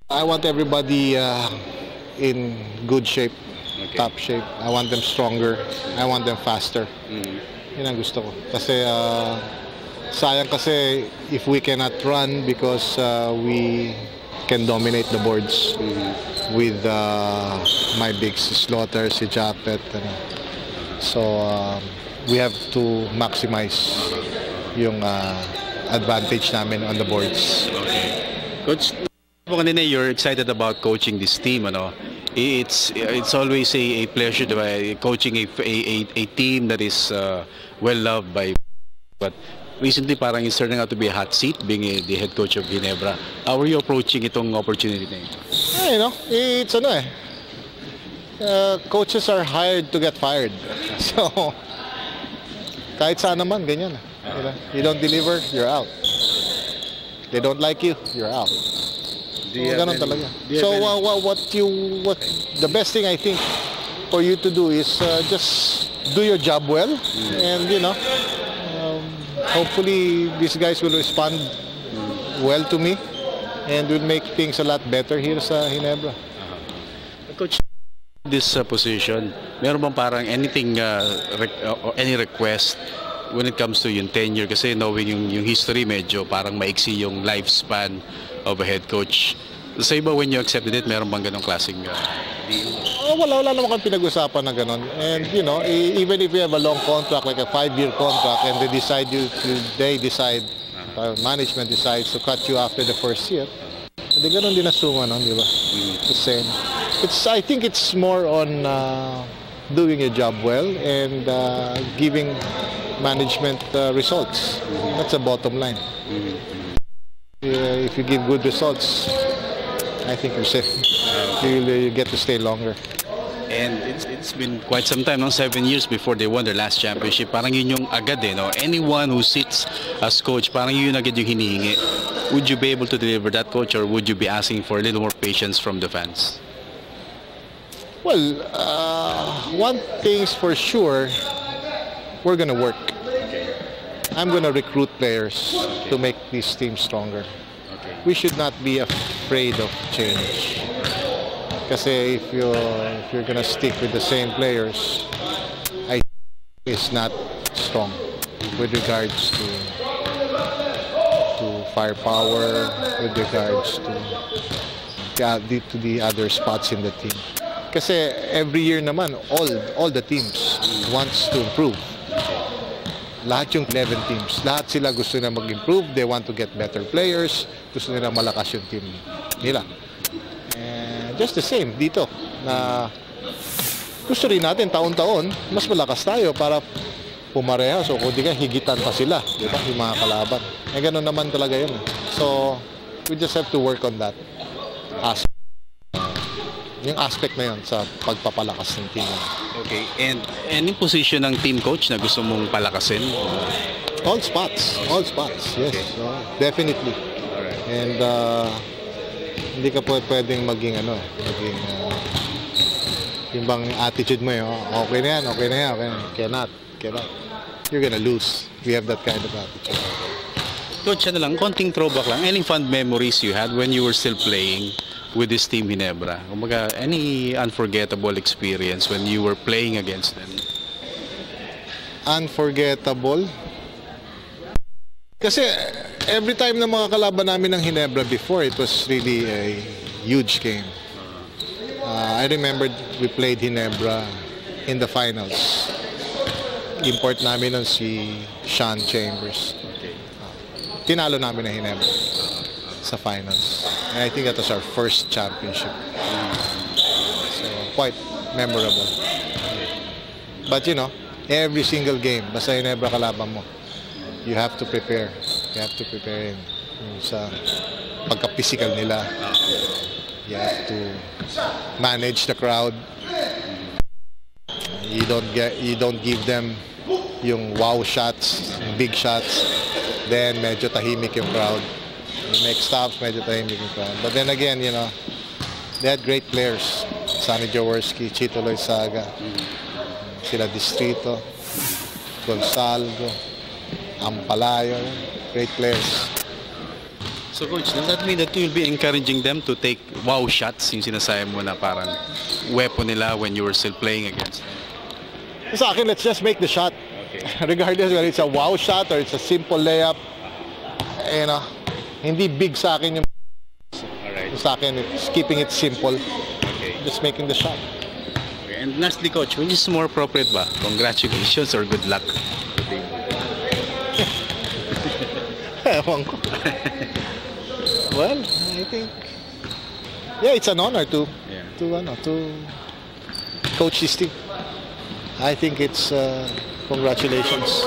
[SPEAKER 7] I want everybody in good shape, top shape. I want them stronger. I want them faster. Yun ang gusto ko. Kasi sayang kasi if we cannot run because we can dominate the boards with my big Slaughter, si Japet. So we have to maximize yung advantage namin on the boards.
[SPEAKER 11] Okay. Coach, kanina you're excited about coaching this team, ano? It's always a pleasure to coaching a team that is well loved by, but recently parang it's turning out to be a hot seat being the head coach of Ginebra. How are you approaching itong opportunity na ito?
[SPEAKER 7] You know, it's coaches are hired to get fired. So kahit saan naman ganyan. You don't deliver, you're out. They don't like you, you're out. Ganun talaga. So what the best thing I think for you to do is just do your job well, and hopefully these guys will respond well to me and will make things a lot better here sa Ginebra.
[SPEAKER 11] Coach, this position, meron bang parang anything or any request when it comes to yung tenure, kasi knowing yung history, medyo parang maiksi yung lifespan of a head coach. Sa iba, when you accepted it, meron bang ganong klaseng deal?
[SPEAKER 7] Wala naman kang pinag-usapan na ganon. And even if you have a long contract, like a 5-year contract, and they decide, management decides to cut you after the first year, hindi ganon din asuma, no? Di ba? The same. I think it's more on doing your job well and giving management results. That's the bottom line. If you give good results, I think you're safe. You get to stay longer.
[SPEAKER 11] And it's been quite some time, 7 years before they won their last championship. Parang yun yung agad no? Anyone who sits as coach, parang yun agad yung hinihingi. Would you be able to deliver that, coach, or would you be asking for a little more patience from the fans?
[SPEAKER 7] Well, one thing's for sure, we're gonna work. I'm gonna recruit players to make these teams stronger. We should not be afraid of change. Kasi if you're gonna stick with the same players, I think it's not strong with regards to firepower, with regards to the other spots in the team. Kasi every year naman, all the teams wants to improve. Lahat yung 11 teams, lahat sila gusto na mag-improve. They want to get better players. Gusto nila malakas yung team nila. And just the same dito, na gusto rin natin taon-taon, mas malakas tayo para pumareha. So kung di ka, higitan pa sila, di ba? Yung mga kalaban. Eh ganun naman talaga yun. So we just have to work on that aspect. Yung aspect na yun sa pagpapalakas ng team.
[SPEAKER 11] Okay, and any position ng team coach na gusto mong palakasin?
[SPEAKER 7] All spots, yes. Okay. So, definitely.
[SPEAKER 11] Alright.
[SPEAKER 7] And hindi ka pwedeng maging yung bang attitude mo okay na yan. Cannot. You're gonna lose. We have that kind of attitude.
[SPEAKER 11] Coach, konting throwback lang. Any fond memories you had when you were still playing with this team Ginebra? Any unforgettable experience when you were playing against them?
[SPEAKER 7] Unforgettable? Kasi every time na mga kalaban namin ng Ginebra before, it was really a huge game. I remember we played Ginebra in the finals. Import namin nun si Sean Chambers. Tinalo namin ng Ginebra sa finals. And I think that was our first championship. So, quite memorable. But every single game, basta Ginebra kalaban mo, you have to prepare. You have to prepare sa pagka-physical nila. You have to manage the crowd. You don't give them yung wow shots, yung big shots. Then medyo tahimik yung crowd. Yung next stops, medyo tahimik yung crowd. But then again, you know, they had great players. Sonny Jaworski, Chito Loizaga, sila Distrito, Gonzalo, Ampalayo, great players.
[SPEAKER 11] So coach, does that mean that you will be encouraging them to take wow shots, yung sinasabi mo na parang weapon nila when you were still playing against them?
[SPEAKER 7] Sa akin, let's just make the shot.
[SPEAKER 11] Okay.
[SPEAKER 7] Regardless whether it's a wow shot or it's a simple layup, you know, hindi big sa akin yung
[SPEAKER 11] Alright.
[SPEAKER 7] sa akin, it's keeping it simple.
[SPEAKER 11] Okay.
[SPEAKER 7] Just making the shot.
[SPEAKER 11] Okay. And lastly coach, which is more appropriate ba? Congratulations or good luck?
[SPEAKER 7] Ewan ko. Well, I think, yeah, it's an honor to coach this team. I think it's congratulations.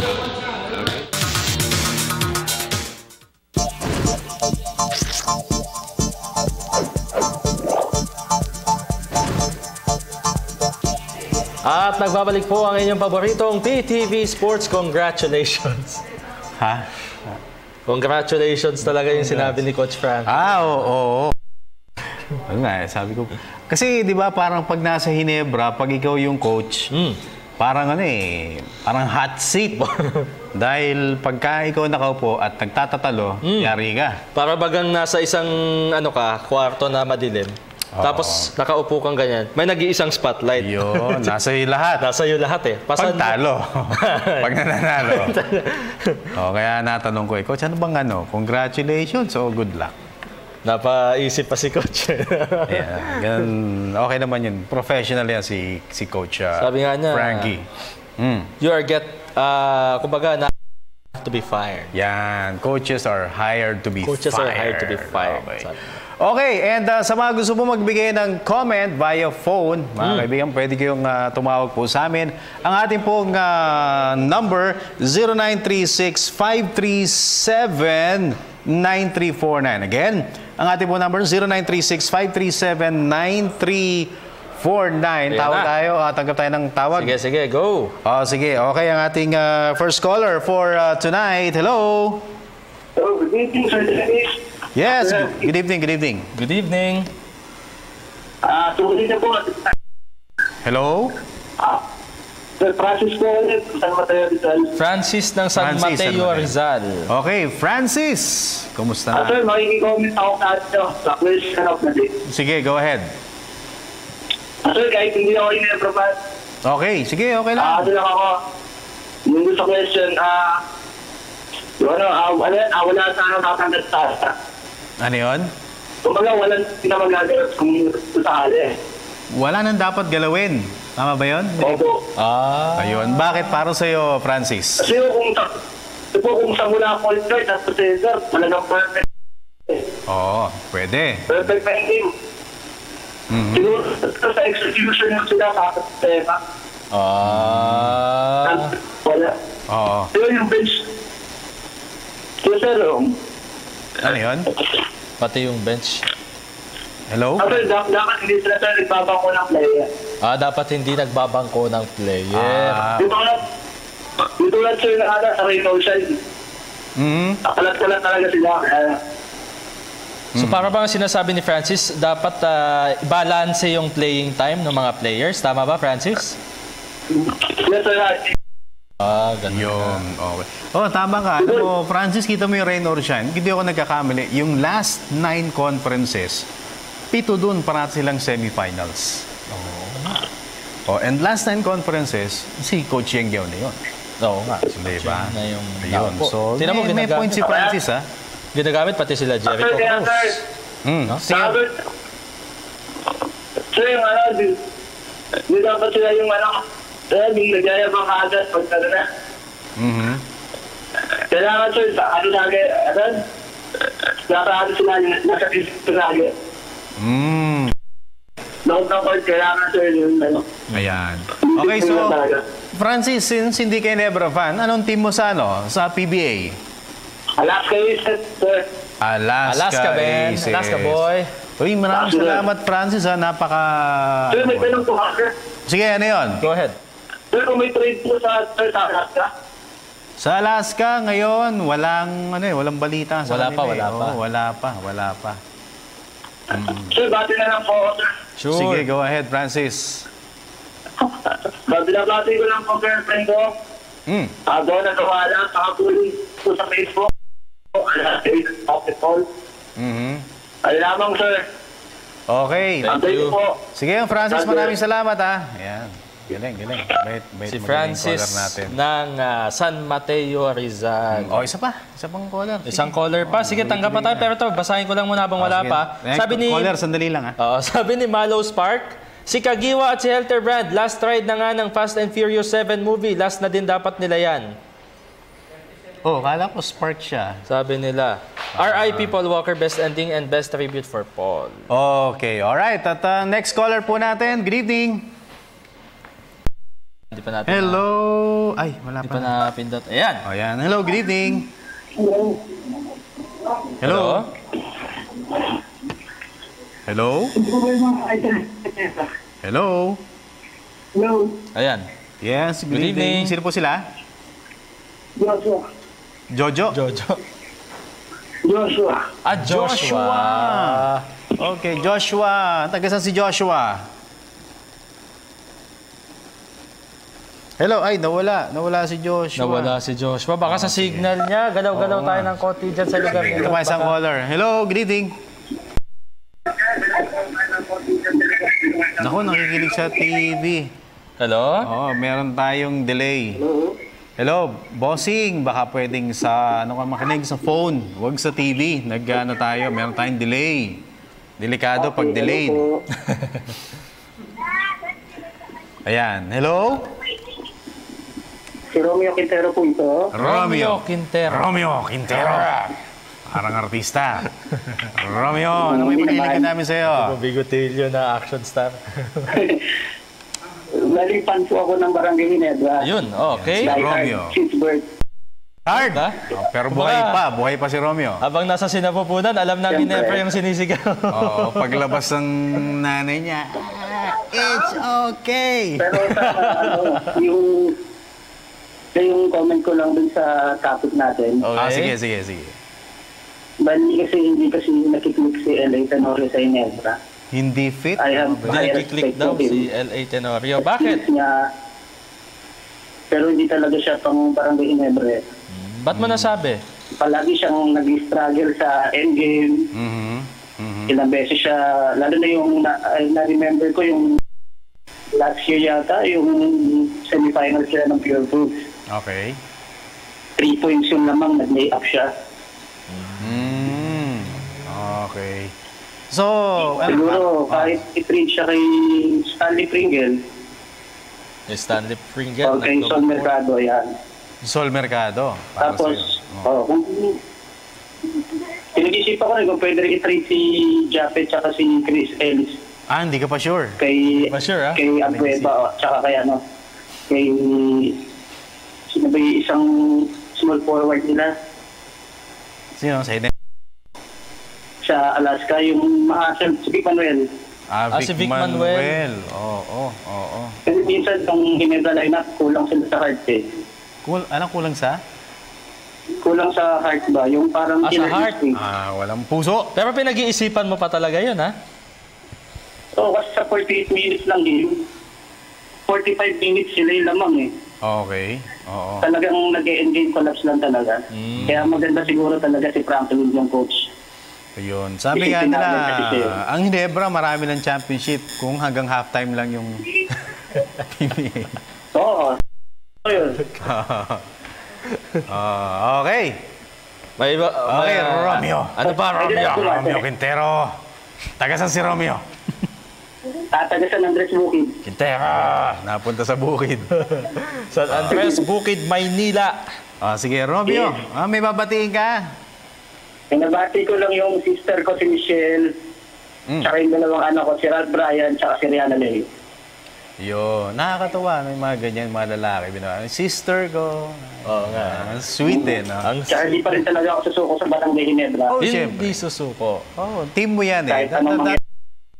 [SPEAKER 10] At nagbabalik po ang inyong paboritong PTV Sports. Congratulations.
[SPEAKER 1] Ha?
[SPEAKER 10] Congratulations talaga yung sinabi ni Coach Frank.
[SPEAKER 1] Oo. Ano nga, sabi ko. Kasi, di ba, parang pag nasa Hinebra, pag ikaw yung coach, parang parang hot seat. Dahil pagka ikaw nakaupo at nagtatatalo, yari ka.
[SPEAKER 10] Para bagang nasa isang, kwarto na madilim. Tapos, nakaupo kang ganyan. May nag-iisang spotlight.
[SPEAKER 1] Yun, nasa iyo lahat.
[SPEAKER 10] Nasa iyo lahat eh.
[SPEAKER 1] Pag talo. Pag nananalo. Kaya natanong ko, Coach, ano bang congratulations o good luck?
[SPEAKER 10] Napaisip pa si Coach.
[SPEAKER 1] Yeah, ganun, okay naman yun. Professional yan si Coach
[SPEAKER 10] Sabi nga niya,
[SPEAKER 1] Frankie.
[SPEAKER 10] You are kumbaga, to be fired.
[SPEAKER 1] Yan, coaches are hired to be fired.
[SPEAKER 10] Coaches are hired to be fired.
[SPEAKER 1] Okay, and sa mga gusto po magbigay ng comment via phone, mga kaibigan, pwede kayong tumawag po sa amin. Ang ating pong number, 0936-537-9349. Again, ang ating pong number, 0936-537-9349. Tawag tayo, tanggap tayo ng tawag.
[SPEAKER 10] Sige, go.
[SPEAKER 1] Sige, okay, ang ating first caller for tonight. Hello.
[SPEAKER 12] Hello, good evening, Sir Dennis.
[SPEAKER 1] Yes, good evening.
[SPEAKER 10] Good evening.
[SPEAKER 12] Tuloy na po.
[SPEAKER 1] Hello?
[SPEAKER 12] Sir Francis po ulit, San Mateo Rizal.
[SPEAKER 10] Francis ng San Mateo Rizal.
[SPEAKER 1] Okay, Francis. Kumusta na?
[SPEAKER 12] Sir, makikicomment ako sa question of the day.
[SPEAKER 1] Sige, go ahead.
[SPEAKER 12] Sir, kahit hindi ako in-improvise.
[SPEAKER 1] Okay, sige, okay lang.
[SPEAKER 12] Lang ako. Yung sa question, wala sana tatanggat sa
[SPEAKER 1] ano yun?
[SPEAKER 12] Kumbaga, walang pinamagagawin kung sakali.
[SPEAKER 1] Wala nang dapat galawin. Tama ba yun?
[SPEAKER 12] Opo.
[SPEAKER 1] Ayun. Bakit para sa'yo, Francis?
[SPEAKER 12] Kasi kung sa mula call start at processor, talagang perfect.
[SPEAKER 1] Pwede.
[SPEAKER 12] Perfect na game. Siguro sa execution yung sila sa tema. Wala. Pero yung bench, sir,
[SPEAKER 1] ano yun?
[SPEAKER 10] Pati yung bench.
[SPEAKER 1] Hello?
[SPEAKER 12] Dapat hindi sila nagbabangko ng player.
[SPEAKER 10] Dapat hindi nagbabangko ng player.
[SPEAKER 12] Dito lang sir sa Rainbow side. Akalat-kalat talaga sila.
[SPEAKER 10] So para bang sinasabi ni Francis, dapat balance yung playing time ng mga players. Tama ba, Francis?
[SPEAKER 12] Yes, sir.
[SPEAKER 1] Ganun. Yun. Okay. Tama ka. Alam mo, Francis, kita mo yung rain or shine. Hindi ako nagkakamali. Yung last 9 conferences, 7 dun parati silang semifinals. And last 9 conferences, si Coach Yeng Giao na yun.
[SPEAKER 10] Oo nga.
[SPEAKER 1] Diba?
[SPEAKER 10] Na yung
[SPEAKER 1] ayun. So, may point si Francis, ha?
[SPEAKER 10] Ginagamit pati sila Jericho Cruz.
[SPEAKER 12] Sir, yung di dapat sila yung hindi nagaya bang agad pagkano na. Kailangan sir, lagi sila nasa discipline lagi. Lahat ng court, kailangan sir yung
[SPEAKER 1] Ayan. Okay, so, Francis, since hindi kayo Nebra fan, anong team mo sa PBA?
[SPEAKER 12] Alaska Aces, sir.
[SPEAKER 10] Alaska
[SPEAKER 1] Aces.
[SPEAKER 10] Alaska boy.
[SPEAKER 1] Uy, maraming salamat, Francis, ha.
[SPEAKER 12] Sir, may tanong po, sir.
[SPEAKER 1] Sige, ano yun?
[SPEAKER 10] Go ahead.
[SPEAKER 12] Sir, kung may trade po sa Alaska,
[SPEAKER 1] Sa Alaska ngayon, walang balita sa kanila. Wala pa.
[SPEAKER 12] Sir, bati na lang po ako, sir.
[SPEAKER 1] Sure. Sige, go ahead, Francis.
[SPEAKER 12] Binabati ko lang po, girlfriend ko. Doon nagawala, nakapuli po sa Facebook. Ay lamang, sir.
[SPEAKER 1] Okay.
[SPEAKER 12] Thank you po.
[SPEAKER 1] Sige, Francis, maraming salamat, ha. Ayan. Galing.
[SPEAKER 10] Si Francis ng San Mateo, Rizal.
[SPEAKER 1] Isa pang caller.
[SPEAKER 10] Isang caller pa. Sige, tanggap pa tayo. Pero ito, basahin ko lang muna habang wala pa.
[SPEAKER 1] Caller, sandali lang, ha.
[SPEAKER 10] Sabi ni Malo Spark, si Kagiwa at si Helter Brand, last ride na nga ng Fast and Furious 7 movie. Last na din dapat nila yan.
[SPEAKER 1] Kala ko Spark siya.
[SPEAKER 10] Sabi nila, R.I.P. Paul Walker, best ending and best tribute for Paul.
[SPEAKER 1] Okay, alright. At next caller po natin. Good evening.
[SPEAKER 10] Hindi pa natin
[SPEAKER 1] Hello. Ay, wala pa.
[SPEAKER 10] Hindi pa napindot. Ayan.
[SPEAKER 1] Ayan. Hello, good evening. Hello. Hello. Hello.
[SPEAKER 12] Hello.
[SPEAKER 10] Ayan.
[SPEAKER 1] Yes, good evening. Sino po sila?
[SPEAKER 12] Joshua.
[SPEAKER 1] Jojo.
[SPEAKER 12] Joshua.
[SPEAKER 10] Joshua.
[SPEAKER 1] Okay, Joshua. Taga saan si Joshua? Hello, ay nawala si Joshua.
[SPEAKER 10] Nawala si Joshua. Baka sa signal niya, galaw-galaw tayo ng konti dyan sa lugar niya.
[SPEAKER 1] Ito isang caller. Hello, good evening. Naku, nakikinig sa TV.
[SPEAKER 10] Hello?
[SPEAKER 1] Meron tayong delay. Hello, bossing. Baka pwedeng sa, makinig sa phone. Huwag sa TV. Meron tayong delay. Delikado pag delayed. Ayan, hello?
[SPEAKER 12] Si Romeo Quintero po ito.
[SPEAKER 10] Romeo Quintero.
[SPEAKER 1] Parang artista. Romeo, ano may pagkilikan namin sa'yo?
[SPEAKER 10] Bigotilyo na action star.
[SPEAKER 12] Nalipan po ako ng Barangay Ginebra.
[SPEAKER 10] Ayun, okay.
[SPEAKER 1] Romeo. Hard! Pero buhay pa si Romeo.
[SPEAKER 10] Habang nasa sinapupunan, alam na Ginebra yung sinisigaw.
[SPEAKER 1] Paglabas ng nanay niya, it's okay!
[SPEAKER 12] Pero yung comment ko lang dun sa topic natin.
[SPEAKER 1] Okay. Sige.
[SPEAKER 12] Bali hindi kasi nakiklik si L.A. Tenorio sa Ginebra.
[SPEAKER 1] Hindi fit?
[SPEAKER 10] Nakiklik daw si L.A. Tenorio. Bakit?
[SPEAKER 12] Pero hindi talaga siya pang Barangay Ginebra.
[SPEAKER 10] Ba't mo nasabi?
[SPEAKER 12] Palagi siyang nag-struggle sa endgame. Ilang beses siya, lalo na yung na-remember ko yung last year yata, yung semifinal sila ng Pure Foods.
[SPEAKER 1] Okay.
[SPEAKER 12] 3 points yung lamang, nag-lay up siya.
[SPEAKER 1] Okay. So,
[SPEAKER 12] siguro kahit i-trade siya kay Stanley Pringle.
[SPEAKER 10] Stanley Pringle.
[SPEAKER 12] O kay Sol Mercado, yan.
[SPEAKER 1] Sol Mercado.
[SPEAKER 12] Tapos, pinag-isipan ko rin kung pwede rin i-trade si Japet tsaka si Chris Ellis.
[SPEAKER 1] Hindi ka pa sure?
[SPEAKER 12] Kay Abueva, tsaka kay sino ba yung isang small forward nila?
[SPEAKER 1] Sino?
[SPEAKER 12] Sa Alaska, yung mahasal, si Vic Manuel.
[SPEAKER 10] Si Vic Manuel.
[SPEAKER 1] Oo.
[SPEAKER 12] Kasi minsan, itong Ginebra lineup, kulang sila sa heart eh.
[SPEAKER 1] Anong kulang sa?
[SPEAKER 12] Kulang sa heart ba? Yung parang
[SPEAKER 10] sa heart?
[SPEAKER 1] Walang puso.
[SPEAKER 10] Pero pinag-iisipan mo pa talaga yun, ha?
[SPEAKER 12] Oo, kasi sa 48 minutes lang yun. 45 minutes sila yung lamang eh.
[SPEAKER 1] Okay, oo.
[SPEAKER 12] Talagang nag-e-engage collapse lang talaga. Kaya maganda siguro talaga si Franklin yung coach.
[SPEAKER 1] Ayun. Sabi nga nila, ang Ginebra marami ng championship kung hanggang halftime lang yung PBA.
[SPEAKER 12] Oo.
[SPEAKER 1] Okay. Okay, Romeo.
[SPEAKER 10] Ano ba, Romeo?
[SPEAKER 1] Romeo Quintero. Taga saan si Romeo?
[SPEAKER 12] Taga San Andres Bukid.
[SPEAKER 10] Quintero.
[SPEAKER 1] Napunta sa bukid.
[SPEAKER 10] San Andres Bukid, Maynila.
[SPEAKER 1] Sige, Romeo. May babatiin ka?
[SPEAKER 12] Nabati ko lang yung sister ko si Michelle, tsaka yung dalawang anak ko, si Ralph Bryan, tsaka si Rihanna Lay.
[SPEAKER 1] Yun, nakakatawa. May mga ganyan, mga lalaki. Sister ko.
[SPEAKER 10] Oo nga.
[SPEAKER 1] Sweet eh, no?
[SPEAKER 12] Tsaka hindi pa rin talaga ako susuko sa Barangay Ginebra.
[SPEAKER 10] Hindi susuko.
[SPEAKER 1] Team mo yan eh.
[SPEAKER 12] Kahit anong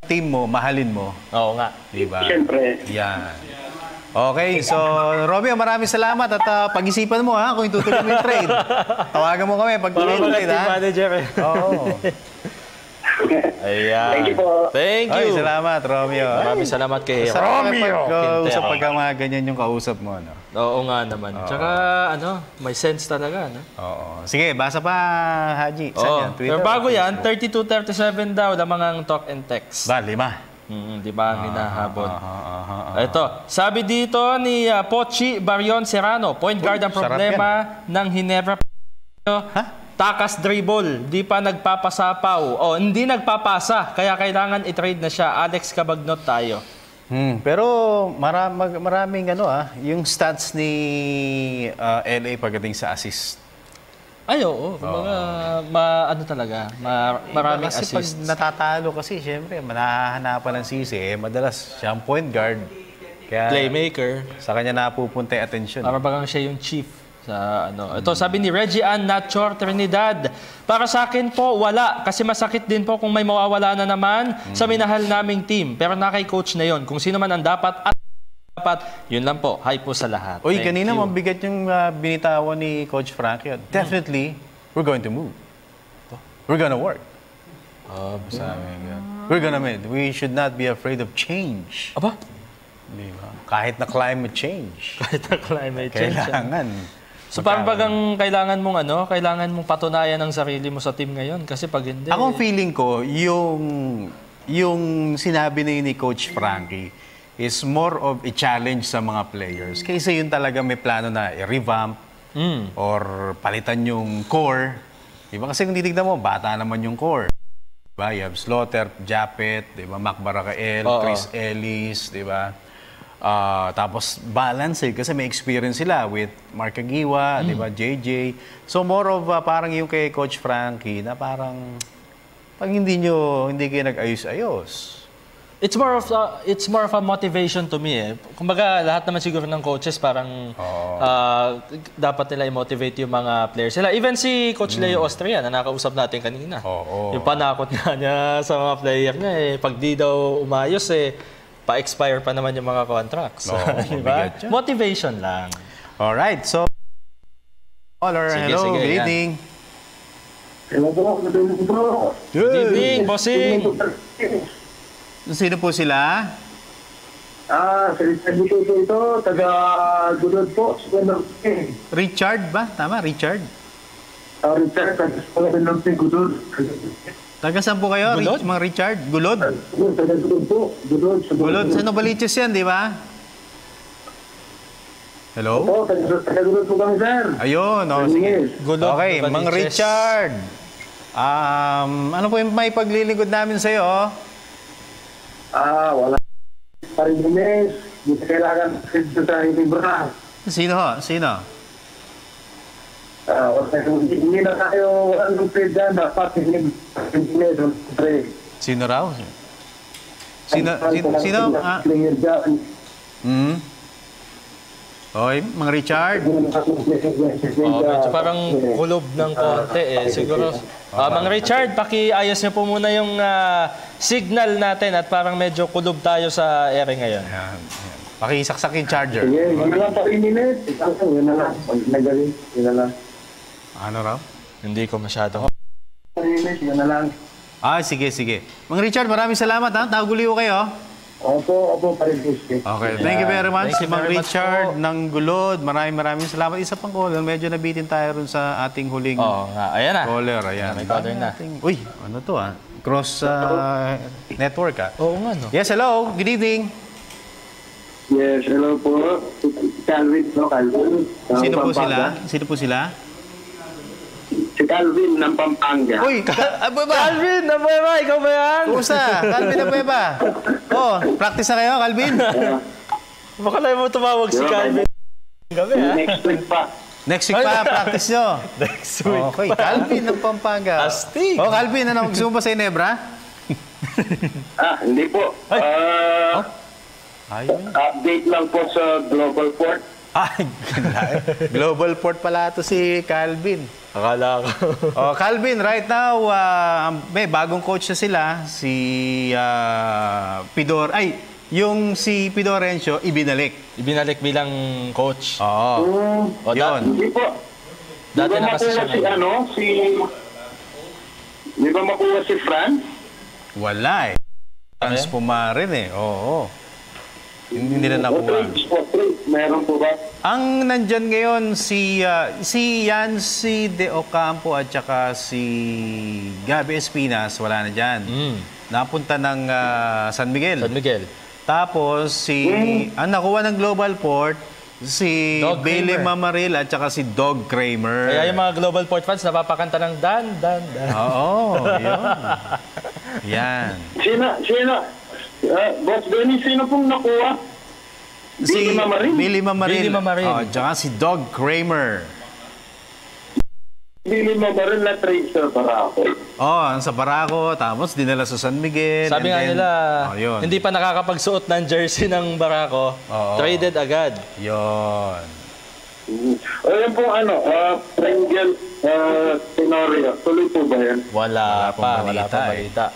[SPEAKER 1] Team mo, mahalin mo.
[SPEAKER 10] Oo nga.
[SPEAKER 1] Diba?
[SPEAKER 12] Siyempre.
[SPEAKER 1] Yan. Okay, so Romeo, maraming salamat at pag-isipan mo ha kung itutuloy mo yung trade. Tawagan mo kami pag tuloy yung trade ha.
[SPEAKER 10] Manager eh.
[SPEAKER 1] Oo.
[SPEAKER 10] Ayan.
[SPEAKER 12] Thank you po.
[SPEAKER 10] Thank you.
[SPEAKER 1] Ay, salamat, Romeo.
[SPEAKER 10] Maraming salamat kay
[SPEAKER 1] Romeo. Usap
[SPEAKER 10] Quintero.
[SPEAKER 1] pagka mga ganyan yung kausap mo, no?
[SPEAKER 10] Oo nga naman. Tsaka, may sense talaga, no?
[SPEAKER 1] Oo. Sige, basa pa, Haji. Saan yan? Twitter?
[SPEAKER 10] Pero bago yan, 32-37 daw, lamangang talk and text.
[SPEAKER 1] Ba, 5.
[SPEAKER 10] Di ba ang hinahabol? Ito, sabi dito ni Pochi Barion Serrano, point guard ang problema ng Ginebra. Takas dribble, di pa nagpapasapaw. O, hindi nagpapasa, kaya kailangan i-trade na siya. Alex Cabagnot tayo.
[SPEAKER 1] Pero maraming yung stats ni LA pagdating sa assist.
[SPEAKER 10] Ay, oo. Kumbaga, ano talaga, maraming
[SPEAKER 1] kasi
[SPEAKER 10] assist.
[SPEAKER 1] Pag natatalo kasi, syempre, manahanapan ng sisi. Madalas, siya ang point guard. Kaya,
[SPEAKER 10] Playmaker.
[SPEAKER 1] Sa kanya napupunta yung attention.
[SPEAKER 10] Para bagang siya yung chief. Ito, sabi ni Reggie Ann Nachor Trinidad, para sa akin po, wala. Kasi masakit din po kung may mawawala na naman sa minahal naming team. Pero na kay coach na yon. Kung sino man ang dapat yun lang po. Hi po sa lahat.
[SPEAKER 1] Uy, kanina mabigat yung binitawan ni Coach Frankie. Definitely, we're going to move. We're gonna work. We're gonna make. We should not be afraid of change.
[SPEAKER 10] Aba?
[SPEAKER 1] Diba? Kahit na climate change.
[SPEAKER 10] Kahit na climate change.
[SPEAKER 1] Kailangan.
[SPEAKER 10] So parang bagang kailangan mong patunayan ang sarili mo sa team ngayon. Kasi pag hindi...
[SPEAKER 1] Akong feeling ko, yung sinabi na yun ni Coach Frankie is more of a challenge sa mga players. Kaysa yun talaga may plano na i-revamp or palitan yung core. Diba? Kasi kung titignan mo, bata naman yung core. Diba? You have Slaughter, Japet, diba? Mac Barakael, Chris Ellis, diba? Tapos balance kasi may experience sila with Mark Aguiwa, diba? JJ. So more of parang yung kay Coach Frankie na parang pag hindi kayo nag-ayos-ayos.
[SPEAKER 10] It's more of a motivation to me eh. Kumbaga lahat naman siguro ng coaches parang dapat nila i-motivate yung mga players nila. Even si Coach Leo Austria na nakausap natin kanina. Yung panakot niya sa mga player niya eh. Pag di daw umayos eh, pa-expire pa naman yung mga contracts. Diba? Motivation lang.
[SPEAKER 1] Alright, so caller, hello, good evening.
[SPEAKER 12] Hello po,
[SPEAKER 10] good evening, bossing.
[SPEAKER 1] Sino po sila?
[SPEAKER 12] Si Richard ito, taga-Gulod po.
[SPEAKER 1] Richard ba? Tama, Richard?
[SPEAKER 12] Richard, taga-Gulod.
[SPEAKER 1] Taga saan po kayo? Mga Richard? Gulod?
[SPEAKER 12] Taga-Gulod po.
[SPEAKER 1] Gulod. Sa Novaliches yan, di ba? Hello?
[SPEAKER 12] Oo, taga-Gulod po kami, sir.
[SPEAKER 1] Ayun, sige.
[SPEAKER 10] Gulod,
[SPEAKER 1] okay, Mang Richard. Ano po yung may paglilingkod namin sa'yo?
[SPEAKER 12] Wala. Paribilis. Hindi kailangan sa Ginebra.
[SPEAKER 1] Sino ho? Sino?
[SPEAKER 12] Hindi na tayo anong trade dyan. Dapat
[SPEAKER 1] Sino raw? Sino? Okay, Mang Richard.
[SPEAKER 10] Medyo parang kulob ng konti eh. Siguro, Mang Richard, pakiayos niyo po muna yung signal natin at parang medyo kulob tayo sa ere ngayon.
[SPEAKER 1] Pakisaksak yung charger.
[SPEAKER 12] Hindi lang pa ininit. Yun na lang. Nagaling. Yun na lang.
[SPEAKER 1] Ano raw?
[SPEAKER 10] Hindi ko masyado.
[SPEAKER 12] Yun na lang.
[SPEAKER 1] Sige. Mang Richard, maraming salamat ha. Taguliw kayo.
[SPEAKER 12] Opo, paribilis.
[SPEAKER 1] Okay, thank you very much. Mang Richard ng Gulod. Maraming salamat. Isa pang caller. Medyo nabitin tayo rin sa ating huling
[SPEAKER 10] ayan na.
[SPEAKER 1] caller. Ayan.
[SPEAKER 10] May caller na.
[SPEAKER 1] Uy, ano to Cross network
[SPEAKER 10] Oo nga no.
[SPEAKER 1] Yes, hello. Good evening.
[SPEAKER 12] Yes, hello po. Calvin, Calvin.
[SPEAKER 1] Sino po sila?
[SPEAKER 12] Si Calvin ng Pampanga.
[SPEAKER 1] Uy,
[SPEAKER 10] Calvin, nabuhay ba? Ikaw ba yan?
[SPEAKER 1] Kumusta? Calvin, nabuhay ba? Practice na kayo, Calvin?
[SPEAKER 10] Baka na mo tumawag si Calvin. Gabi
[SPEAKER 12] Next week pa.
[SPEAKER 1] Next week pa, practice nyo.
[SPEAKER 10] Next week
[SPEAKER 1] Okay, Calvin ng Pampanga.
[SPEAKER 10] Astig.
[SPEAKER 1] Calvin, gusto mo ba sa Ginebra?
[SPEAKER 12] Hindi po. Update lang po sa Global Port.
[SPEAKER 1] Global Port pala ito si Calvin.
[SPEAKER 10] Akala ko.
[SPEAKER 1] Calvin, right now, may bagong coach na sila. Si yung si Pidorencio ibinalik.
[SPEAKER 10] Ibinalik bilang coach.
[SPEAKER 1] Oo. Yun.
[SPEAKER 12] Hindi po.
[SPEAKER 10] Dati na kasi siya
[SPEAKER 12] Di ba makuha si Franz?
[SPEAKER 1] Wala eh. Franz Pumarin eh. Oo. Hindi nila nakuha.
[SPEAKER 12] Meron po ba?
[SPEAKER 1] Ang nandyan ngayon si Yancy De Ocampo at saka si Gabby Espinas, wala na dyan. Napunta ng San Miguel.
[SPEAKER 10] San Miguel.
[SPEAKER 1] Tapos ang nakuha ng Global Port, si Billy Mamaril at saka si Dog Kramer.
[SPEAKER 10] Kaya yung mga Global Port fans napapakanta ng Dan.
[SPEAKER 1] Oo, yun. Yan.
[SPEAKER 12] Sino? Boss Benny, sino pong nakuha?
[SPEAKER 1] Si Billy Mamaril.
[SPEAKER 10] Billy Mamaril.
[SPEAKER 1] Oh, tsaka si Dog Kramer.
[SPEAKER 12] Billy Mamaril na trade sa Barako.
[SPEAKER 1] Sa Barako, tapos dinala sa San Miguel.
[SPEAKER 10] Sabi nga nila, hindi pa nakakapagsuot ng jersey ng Barako. Traded agad.
[SPEAKER 1] Yun.
[SPEAKER 12] Ayun po Pringle Tenorio. Tuloy po ba yan?
[SPEAKER 10] Wala pa balita.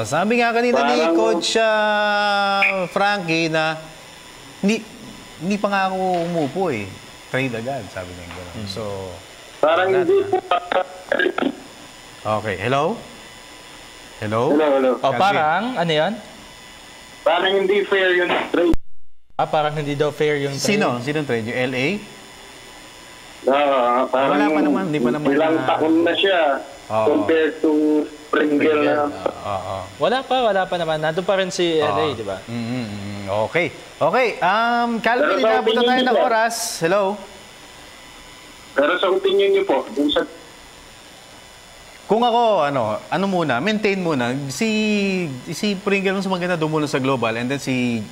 [SPEAKER 1] Sabi nga kanina ni Coach Frankie na hindi pa nga ako umupo eh. Trade agad, sabi niya gano'n. So,
[SPEAKER 12] parang hindi po.
[SPEAKER 1] Okay, hello?
[SPEAKER 12] Hello.
[SPEAKER 10] Parang, ano yan?
[SPEAKER 12] Parang hindi fair yung trade.
[SPEAKER 10] Parang hindi daw fair yung trade.
[SPEAKER 1] Sinong trade? Yung LA?
[SPEAKER 12] Parang
[SPEAKER 1] wala pa naman, hindi pa naman.
[SPEAKER 12] Ilang taon na siya compared to Pringle na.
[SPEAKER 10] Wala pa naman. Nandun pa rin si LA, di ba?
[SPEAKER 1] Okay. Calvin, inabutan tayo ng oras. Hello?
[SPEAKER 12] Pero sa opinion niyo po,
[SPEAKER 1] kung ako, ano muna, maintain muna. Si Pringle mas maganda doon muna sa Global and then si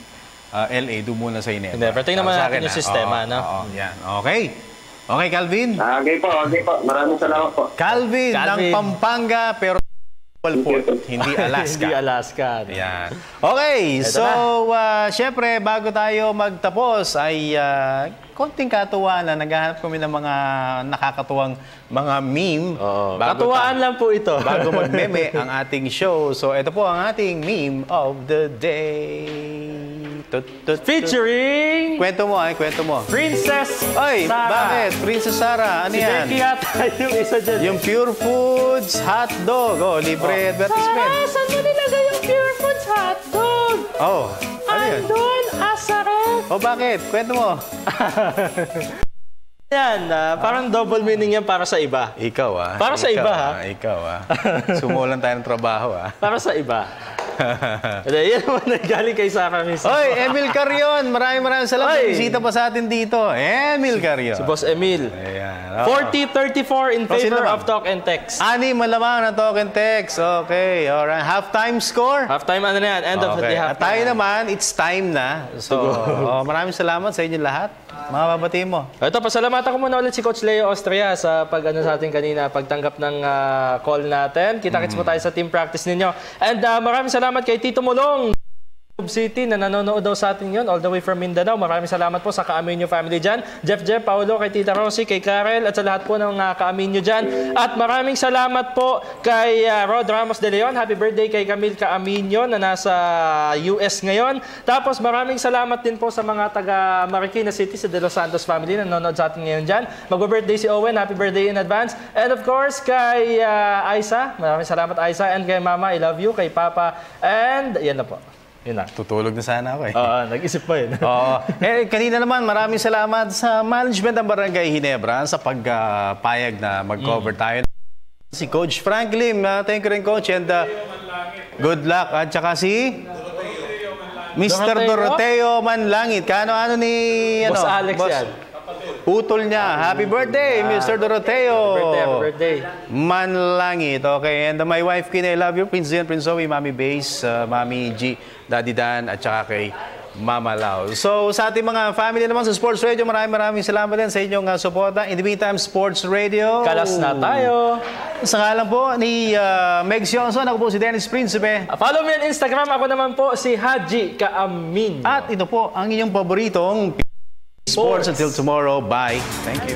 [SPEAKER 1] LA doon muna sa Ginebra.
[SPEAKER 10] Pero tingnan naman natin yung sistema, no?
[SPEAKER 1] Yan. Okay, Calvin?
[SPEAKER 12] Okay po. Maraming salamat po.
[SPEAKER 1] Calvin ng Pampanga, pero hindi Alaska.
[SPEAKER 10] Hindi Alaska.
[SPEAKER 1] Yan. Okay, so syempre bago tayo magtapos ay konting katuwaan na naghahanap kami ng mga nakakatuwang mga meme.
[SPEAKER 10] Katuwaan lang po ito.
[SPEAKER 1] Bago magmeme ang ating show. So ito po ang ating meme of the day.
[SPEAKER 10] Featuring...
[SPEAKER 1] Kwento mo.
[SPEAKER 10] Princess
[SPEAKER 1] Sarah. Bakit? Princess Sarah. Ano yan?
[SPEAKER 10] Si Becky yata yung isa dyan.
[SPEAKER 1] Yung Pure Foods hotdog. Libre advertisement.
[SPEAKER 10] Saan mo nilagay yung Pure Foods hotdog?
[SPEAKER 1] Ano yun?
[SPEAKER 10] Andun, asarap.
[SPEAKER 1] Bakit? Kwento mo.
[SPEAKER 10] Yan, parang double meaning yan para sa iba.
[SPEAKER 1] Ikaw
[SPEAKER 10] Para sa iba ha?
[SPEAKER 1] Ikaw Sumulan tayo ng trabaho
[SPEAKER 10] Para sa iba. Yan naman galing kay Sarah mismo.
[SPEAKER 1] Emil Carion, maraming salamat. Bisita pa sa atin dito. Emil Carion.
[SPEAKER 10] Si Boss Emil.
[SPEAKER 1] Ayan.
[SPEAKER 10] 40-34 in favor of talk and text.
[SPEAKER 1] 6 malamang na talk and text. Okay, alright. Halftime score?
[SPEAKER 10] Halftime end of the halftime.
[SPEAKER 1] At tayo naman, it's time na. So, maraming salamat sa inyo lahat. Mga babatiin mo.
[SPEAKER 10] Ito, pasalamatan ko muna ulit si Coach Leo Austria sa sa atin kanina, pagtanggap ng call natin. Kita-kits po tayo sa team practice ninyo. And maraming salamat kay Tito Mulong City na nanonood daw sa atin yun all the way from Mindanao. Maraming salamat po sa Kaaminyo family dyan. Jeff, Paolo, kay Tita Rosie, kay Karel at sa lahat po ng Kaaminyo dyan. At maraming salamat po kay Rod Ramos de Leon. Happy birthday kay Camille Kaaminyo na nasa US ngayon. Tapos maraming salamat din po sa mga taga Marikina City, sa De Los Santos family na nanonood sa atin ngayon dyan. Mag-birthday si Owen. Happy birthday in advance. And of course kay Aisa. Maraming salamat Aisa. And kay Mama, I love you. Kay Papa. And yan na po.
[SPEAKER 1] Tutulog na sana ako
[SPEAKER 10] nag-isip pa yun.
[SPEAKER 1] Kanina naman, maraming salamat sa management ng Barangay Ginebra sa pagpayag na mag-cover tayo. Si Coach Frank Lim, thank you rin Coach, and good luck. At saka si Mr. Doroteo Manlangit. Ano ni
[SPEAKER 10] Boss Alex yan.
[SPEAKER 1] Utol niya. Happy birthday, Mr. Doroteo.
[SPEAKER 10] Happy birthday.
[SPEAKER 1] Manlangit. Okay, and my wife, Kina, I love you. Prince Zian, Prince Zoe, Mami Base, Mami G, Daddy Dan, at saka kay Mama Lau. So, sa ating mga family naman sa Sports Radio, maraming salamat din sa inyong suporta. In the meantime, Sports Radio.
[SPEAKER 10] Kalas na tayo.
[SPEAKER 1] Sa ngalan po ni Meg Sionson, ako po si Dennis Principe.
[SPEAKER 10] Follow me on Instagram. Ako naman po si Haji Kaamin.
[SPEAKER 1] At ito po ang inyong paboritong Sports. Until tomorrow. Bye. Thank you.